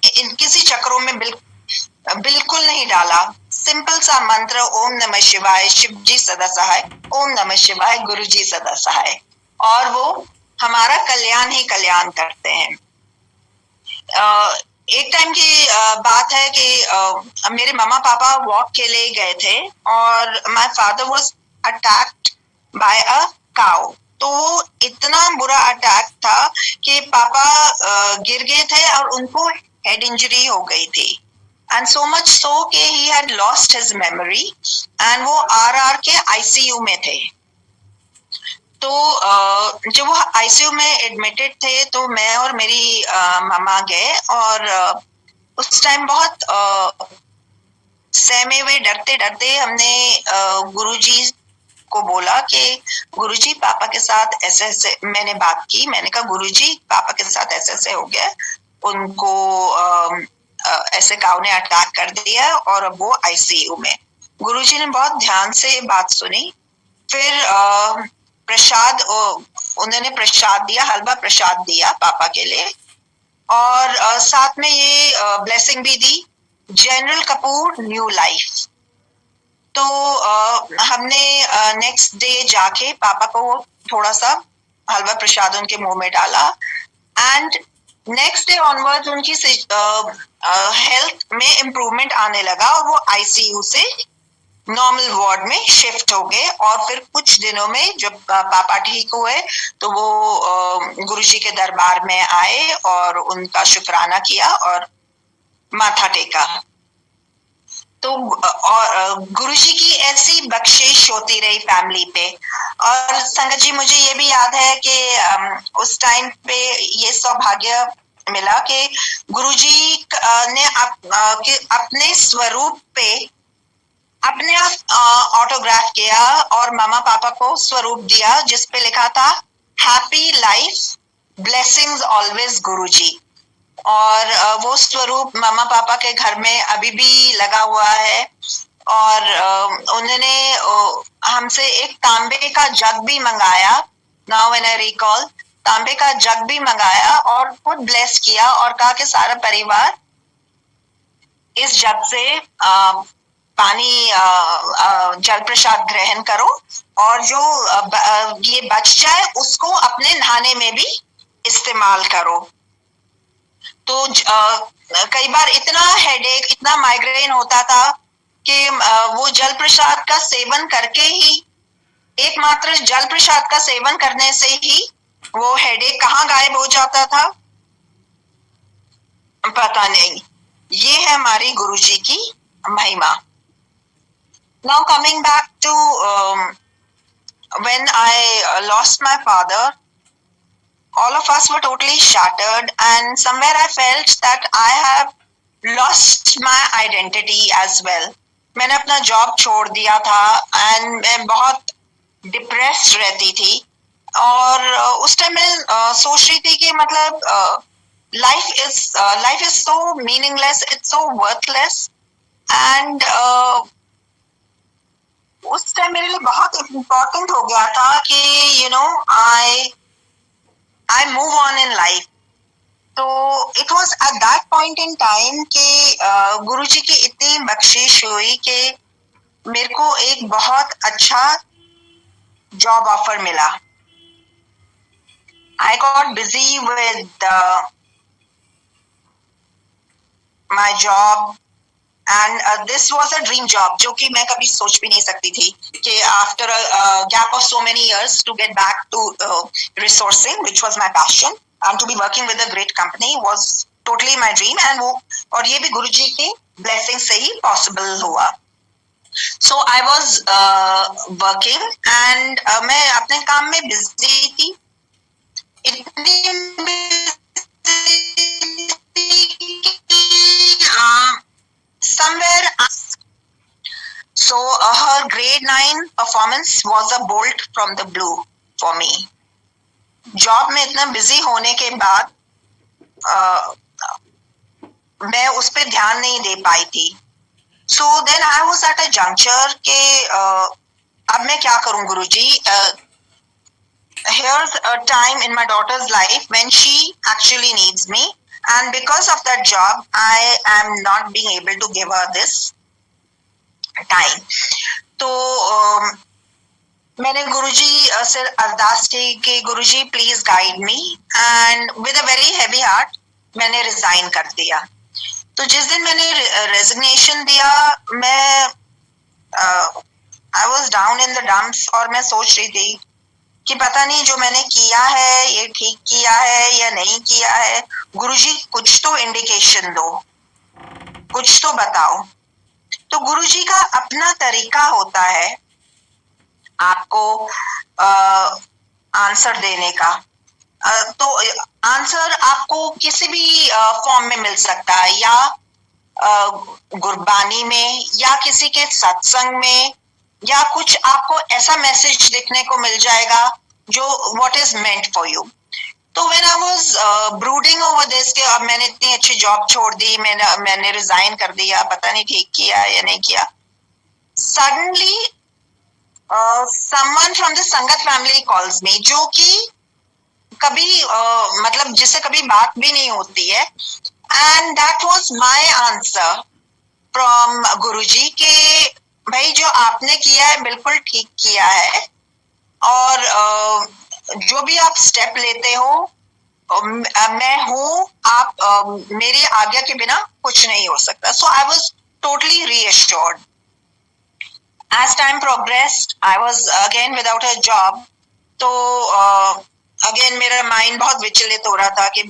किसी चक्रों में बिल्कुल नहीं डाला। सिंपल सा मंत्र ओम नमः शिवाय, शिव जी सदा सहाय, ओम नमः शिवाय, गुरु जी सदा सहाय, और वो हमारा कल्याण ही कल्याण करते हैं। एक टाइम की बात है कि मेरे मामा पापा वॉक के लिए गए थे और my father was attacked by a cow. तो वो इतना बुरा अटैक था कि पापा गिर गए थे और उनको हेड इंजरी हो गई थी, एंड सो मच सो कि he had lost his memory, and वो आरआर के आईसीयू में थे। तो जब वो आईसीयू में एडमिटेड थे तो मैं और मेरी मामा गए, और उस टाइम बहुत सहमे हुए डरते डरते हमने गुरुजी को बोला कि गुरुजी पापा के साथ ऐसे ऐसे, मैंने बात की, मैंने कहा गुरुजी पापा के साथ ऐसे ऐसे हो गया, उनको ऐसे काऊ ने अटैक कर दिया और अब वो आईसीयू में। गुरुजी ने बहुत ध्यान से बात सुनी। फिर प्रसाद उन्होंने प्रसाद दिया, हलवा प्रसाद दिया पापा के लिए, और साथ में ये ब्लेसिंग भी दी, जनरल कपूर न्यू लाइफ। तो हमने नेक्स्ट डे जाके पापा को थोड़ा सा हलवा प्रसाद उनके मुंह में डाला, एंड नेक्स्ट डे ऑनवर्ड उनकी हेल्थ में इम्प्रूवमेंट आने लगा और वो आईसीयू से नॉर्मल वार्ड में शिफ्ट हो गए। और फिर कुछ दिनों में जब पापा ठीक हुए तो वो गुरुजी के दरबार में आए और उनका शुक्राना किया और माथा टेका। तो और गुरुजी की ऐसी बख्शिश होती रही फैमिली पे। और संगत जी, मुझे ये भी याद है कि उस टाइम पे ये सौभाग्य मिला कि गुरुजी ने अपने स्वरूप पे अपने आप ऑटोग्राफ किया और मामा पापा को स्वरूप दिया जिस पे लिखा था हैप्पी लाइफ, ब्लेसिंग्स ऑलवेज गुरुजी। और वो स्वरूप मामा पापा के घर में अभी भी लगा हुआ है। और उन्होंने हमसे एक तांबे का जग भी मंगाया, नाउ व्हेन आई रिकॉल, तांबे का जग भी मंगाया और खुद ब्लेस किया और कहा कि सारा परिवार इस जग से पानी जल प्रसाद ग्रहण करो और जो ये बच जाए उसको अपने नहाने में भी इस्तेमाल करो। तो कई बार इतना हेडेक, इतना माइग्रेन होता था कि वो जल प्रसाद का सेवन करके ही, एकमात्र जल प्रसाद का सेवन करने से ही वो हेडेक कहाँ गायब हो जाता था पता नहीं। ये है हमारी गुरुजी की महिमा। Now coming back to when I lost my father, all of us were totally shattered, and somewhere I felt that I have lost my identity as well. मैंने अपना जॉब छोड़ दिया था एंड मैं बहुत डिप्रेस्ड रहती थी। और उस टाइम मैं सोच रही थी कि मतलब life is so meaningless, it's so worthless. And उस टाइम मेरे लिए बहुत इम्पोर्टेंट हो गया था कि you know I move on in life. तो it was at that point in time कि गुरुजी की इतनी बख्शिश हुई कि मेरे को एक बहुत अच्छा जॉब ऑफर मिला। I got busy with my job and this was a dream job जो कि मैं कभी सोच भी नहीं सकती थी कि after a gap of so many years to get back to resourcing which was my passion and to be working with a great company was totally my dream, and वो और ये भी गुरुजी के blessing से ही possible हुआ। So I was working and मैं अपने काम में busy थी, इतनी somewhere so her grade 9 performance was a bolt from the blue for me। Job में इतना बिजी होने के बाद मैं उस पर ध्यान नहीं दे पाई थी। So then I was at a juncture के अब मैं क्या करूं गुरुजी। Here's a time in my daughter's life when she actually needs me, and because of that job I am not being able to give her this time। तो मैंने गुरुजी से अरदास की कि Guruji please guide me, and with a very heavy heart मैंने resign कर दिया। तो जिस दिन मैंने रेजिग्नेशन दिया मैं I was down in the dumps और मैं सोच रही थी कि पता नहीं जो मैंने किया है ये ठीक किया है या नहीं किया है। गुरुजी कुछ तो इंडिकेशन दो, कुछ तो बताओ। तो गुरुजी का अपना तरीका होता है आपको आंसर देने का। तो आंसर आपको किसी भी फॉर्म में मिल सकता है, या गुरबानी में, या किसी के सत्संग में, या कुछ आपको ऐसा मैसेज देखने को मिल जाएगा जो what is meant for you. तो when I was brooding over this कि अब मैंने इतनी अच्छी जॉब छोड़ दी, मैंने रिजाइन कर दिया, पता नहीं ठीक किया या नहीं किया। suddenly someone from the Sangat family calls me, जो कि कभी मतलब जिससे कभी बात भी नहीं होती है, and that was my answer from गुरुजी के भाई जो आपने किया है बिल्कुल ठीक किया है, और जो भी आप स्टेप लेते हो मैं हूँ, आप मेरी आज्ञा के बिना कुछ नहीं हो सकता. So I was totally reassured. As time progressed, I was again without a job. तो again मेरा माइंड बहुत विचलित हो रहा था कि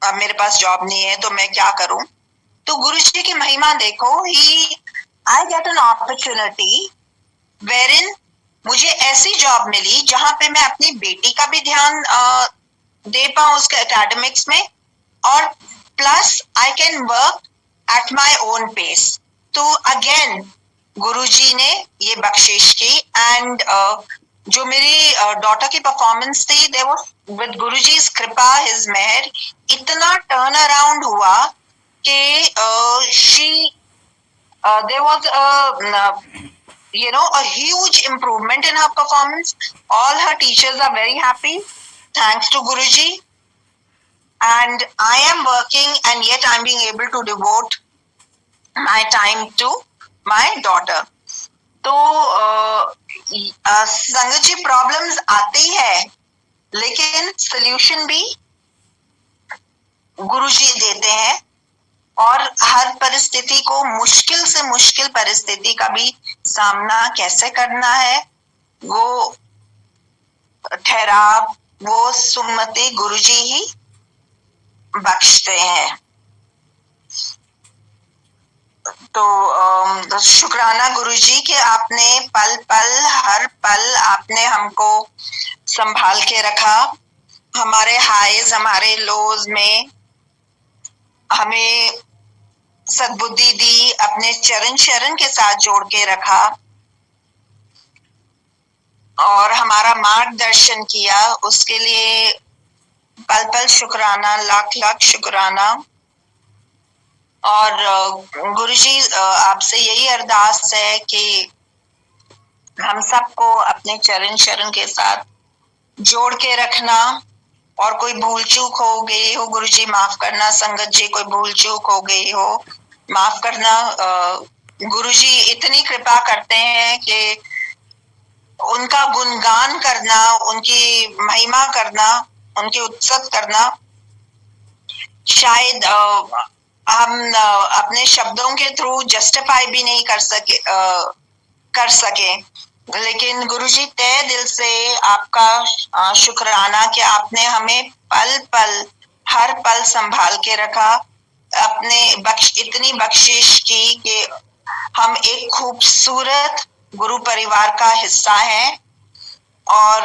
अब मेरे पास जॉब नहीं है तो मैं क्या करूं. तो गुरुजी की महिमा देखो, I get an opportunity wherein मुझे ऐसी जॉब मिली जहां पे मैं अपनी बेटी का भी ध्यान दे पाऊं उसके एकेडमिक्स में, और plus I can work at my own pace. तो अगेन गुरुजी ने ये बख्शिश की, एंड जो मेरी डॉटर की परफॉर्मेंस थी, देयर वाज विद गुरुजी's कृपा, हिज मेहर, इतना टर्न अराउंड हुआ कि she there was a huge improvement in her performance. All her teachers are very happy thanks to Guruji, and I am working, and yet I'm being able to devote my time to my daughter. तो संगत जी problems आती है, लेकिन solution भी गुरुजी देते हैं, और हर परिस्थिति को, मुश्किल से मुश्किल परिस्थिति का भी सामना कैसे करना है, वो ठहराव, वो सुमति गुरुजी ही बख्शते हैं. तो शुक्राना गुरुजी कि आपने पल पल, हर पल आपने हमको संभाल के रखा, हमारे हाईज, हमारे लोज में हमें सद्बुद्धि दी, अपने चरण शरण के साथ जोड़ के रखा, और हमारा मार्गदर्शन किया. उसके लिए पल पल शुक्राना, लाख लाख शुक्राना. और गुरुजी आपसे यही अरदास है कि हम सबको अपने चरण शरण के साथ जोड़ के रखना, और कोई भूल चूक हो गई हो गुरुजी माफ करना. संगत जी कोई भूल चूक हो गई हो माफ करना. गुरुजी इतनी कृपा करते हैं कि उनका गुणगान करना, उनकी महिमा करना, उनकी उत्सव करना शायद हम अपने शब्दों के थ्रू जस्टिफाई भी नहीं कर सके, लेकिन गुरुजी तहे दिल से आपका शुक्राना कि आपने हमें पल पल, हर पल संभाल के रखा, अपने इतनी बख्शिश की कि हम एक खूबसूरत गुरु परिवार का हिस्सा हैं, और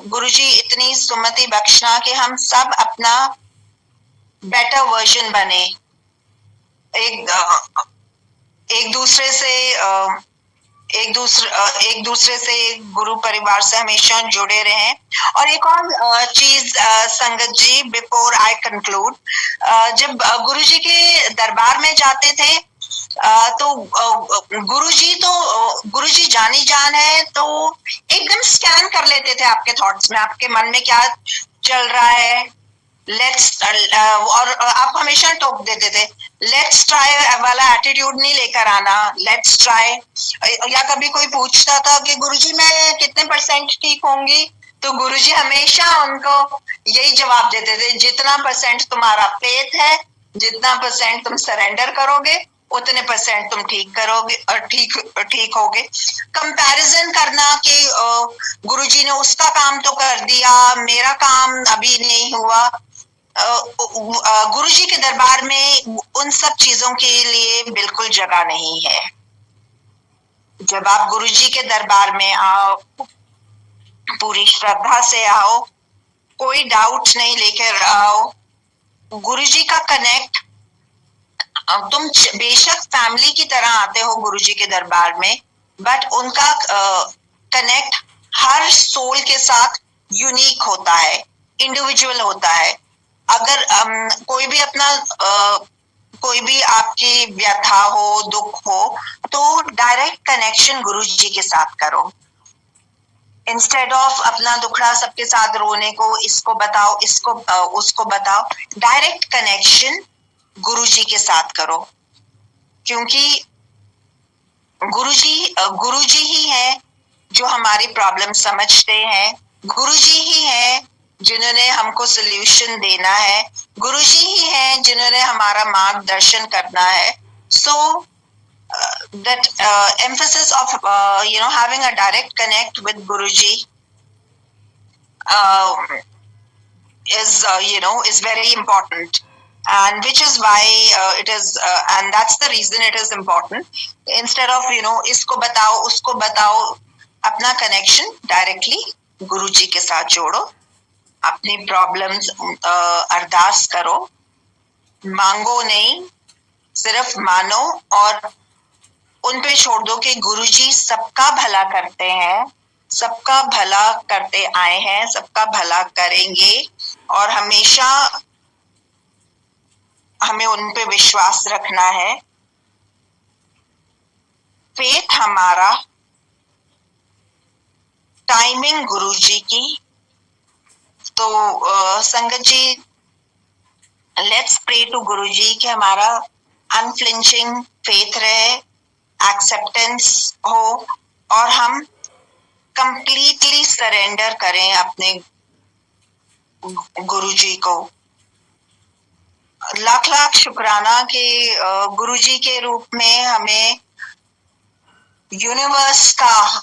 गुरुजी इतनी सुमति बख्शना कि हम सब अपना बेटर वर्जन बने, एक दूसरे से गुरु परिवार से हमेशा जुड़े रहें. और एक और चीज संगत जी, बिफोर आई कंक्लूड, जब गुरुजी के दरबार में जाते थे तो गुरुजी जानी जान है, तो एकदम स्कैन कर लेते थे आपके थॉट्स में, आपके मन में क्या चल रहा है. और आप हमेशा टोक देते थे, लेट्स ट्राई वाला एटीट्यूड नहीं लेकर आना, लेट्स ट्राई. या कभी कोई पूछता था कि गुरुजी मैं कितने % ठीक होंगी, तो गुरुजी हमेशा उनको यही जवाब देते थे, जितना % तुम्हारा फेथ है, जितना % तुम सरेंडर करोगे, उतने % तुम ठीक करोगे और ठीक होगे. कंपैरिजन करना कि गुरुजी ने उसका काम तो कर दिया, मेरा काम अभी नहीं हुआ, गुरुजी के दरबार में उन सब चीजों के लिए बिल्कुल जगह नहीं है. जब आप गुरुजी के दरबार में आओ, पूरी श्रद्धा से आओ, कोई डाउट नहीं लेकर आओ. गुरुजी का कनेक्ट, तुम बेशक फैमिली की तरह आते हो गुरुजी के दरबार में, बट उनका कनेक्ट हर सोल के साथ यूनिक होता है, इंडिविजुअल होता है. अगर कोई भी अपना कोई भी आपकी व्यथा हो, दुख हो, तो डायरेक्ट कनेक्शन गुरुजी के साथ करो। इंस्टेड ऑफ अपना दुखड़ा सबके साथ रोने को, इसको बताओ, इसको उसको बताओ, डायरेक्ट कनेक्शन गुरुजी के साथ करो। क्योंकि गुरुजी ही है जो हमारी प्रॉब्लम समझते हैं, गुरुजी ही है जिन्होंने हमको सोल्यूशन देना है, गुरुजी ही है जिन्होंने हमारा मार्गदर्शन करना है। सो that emphasis of having a direct connect with Guruji is very important, and which is why it is and that's the reason it is important. Instead of isko batao usko batao, अपना connection directly गुरुजी के साथ जोड़ो, अपनी problems अरदास करो, मांगो नहीं, सिर्फ मानो और उन पे छोड़ दो कि गुरुजी सबका भला करते हैं, सबका भला करते आए हैं, सबका भला करेंगे, और हमेशा हमें उन पे विश्वास रखना है। फेथ हमारा, टाइमिंग गुरुजी की। तो संगत जी, लेट्स प्रे टू गुरुजी कि हमारा अनफ्लिंचिंग फेथ रहे, एक्सेप्टेंस हो, और हम कंप्लीटली सरेंडर करें अपने गुरुजी को। लाख लाख शुक्राना कि गुरुजी के रूप में हमें यूनिवर्स का,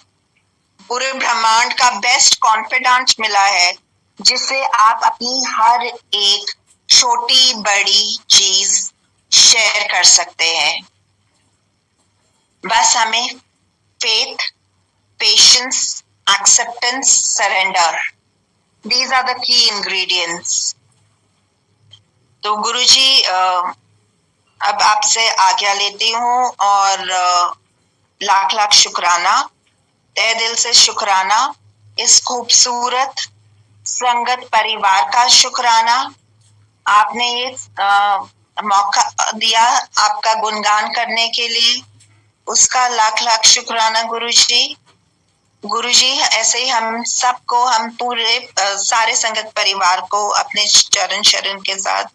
पूरे ब्रह्मांड का बेस्ट कॉन्फिडेंट मिला है, जिससे आप अपनी हर एक छोटी बड़ी चीज शेयर कर सकते हैं। बस हमें faith, patience, acceptance, surrender, these are the key ingredients. तो गुरुजी, अब आपसे आज्ञा लेती हूँ, और लाख लाख शुक्राना, तहे दिल से शुक्राना, इस खूबसूरत संगत परिवार का शुक्राना। आपने ये मौका दिया आपका गुणगान करने के लिए, उसका लाख लाख शुक्राना गुरुजी। गुरुजी, ऐसे ही हम सबको, हम पूरे सारे संगत परिवार को अपने चरण शरण के साथ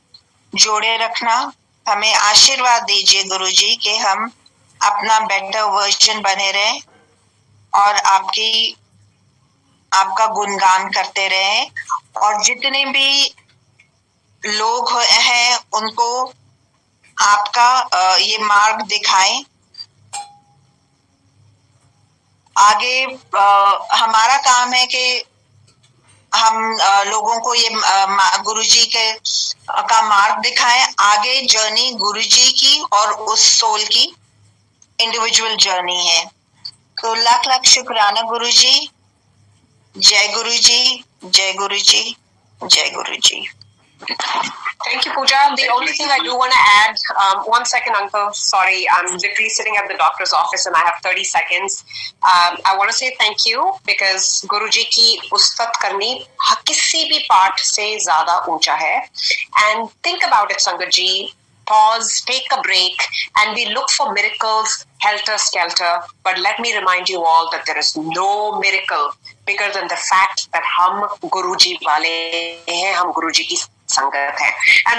जोड़े रखना। हमें आशीर्वाद दीजिए गुरुजी कि हम अपना बेटर वर्जन बने रहें और आपका गुणगान करते रहें, और जितने भी लोग हैं उनको आपका ये मार्ग दिखाएं। आगे हमारा काम है कि हम लोगों को ये गुरुजी के का मार्ग दिखाएं। आगे जर्नी गुरुजी की और उस सोल की इंडिविजुअल जर्नी है। तो लाख लाख शुक्राना गुरुजी। जय गुरुजी, जय गुरुजी, जय गुरुजी। Thank you, Pooja. The only thing I do want to add, 1 second, Uncle. Sorry, I'm literally sitting at the doctor's office and I have 30 seconds. I want to say thank you because Guruji की उस्तात करनी किसी भी पाठ से ज़्यादा ऊंचा है. And think about it, Sangat ji. Pause, take a break, and we look for miracles helter-skelter. But let me remind you all that there is no miracle bigger than the fact that हम गुरुजी वाले हैं, हम गुरुजी की संगत है. And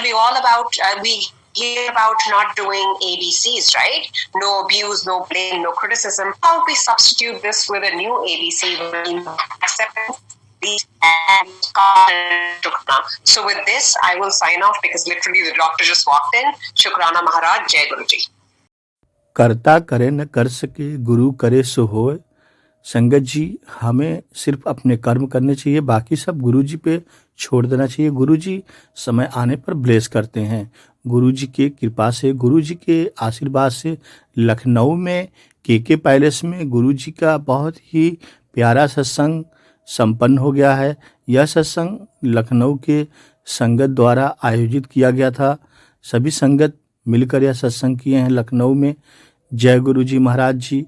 we hear about not doing ABCs, right? No abuse, no blame, no criticism. How do we substitute this with a new ABC? Acceptance. So with this, I will sign off because literally the doctor just walked in. Shukrana Maharaj, Jai Guruji. करता करे न कर सके, गुरु करे सो होए. संगत जी, हमें सिर्फ अपने कर्म करने चाहिए, बाकी सब गुरुजी पे छोड़ देना चाहिए. गुरुजी समय आने पर ब्लेस करते हैं. गुरुजी के कृपा से, गुरुजी के आशीर्वाद से लखनऊ में केके पैलेस में गुरुजी का बहुत ही प्यारा सत्संग संपन्न हो गया है. यह सत्संग लखनऊ के संगत द्वारा आयोजित किया गया था. सभी संगत मिलकर यह सत्संग किए हैं लखनऊ में. जय गुरुजी महाराज जी.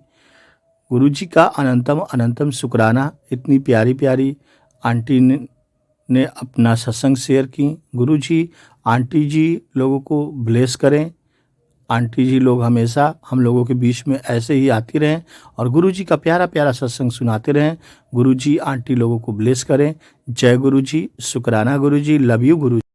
गुरुजी का अनंतम अनंतम शुक्राना. इतनी प्यारी प्यारी आंटी ने अपना सत्संग शेयर की. गुरुजी आंटी जी लोगों को ब्लेस करें, आंटी जी लोग हमेशा हम लोगों के बीच में ऐसे ही आती रहें और गुरु जी का प्यारा प्यारा सत्संग सुनाते रहें। गुरु जी आंटी लोगों को ब्लेस करें। जय गुरु जी, शुक्राना गुरु जी, लव यू गुरु जी।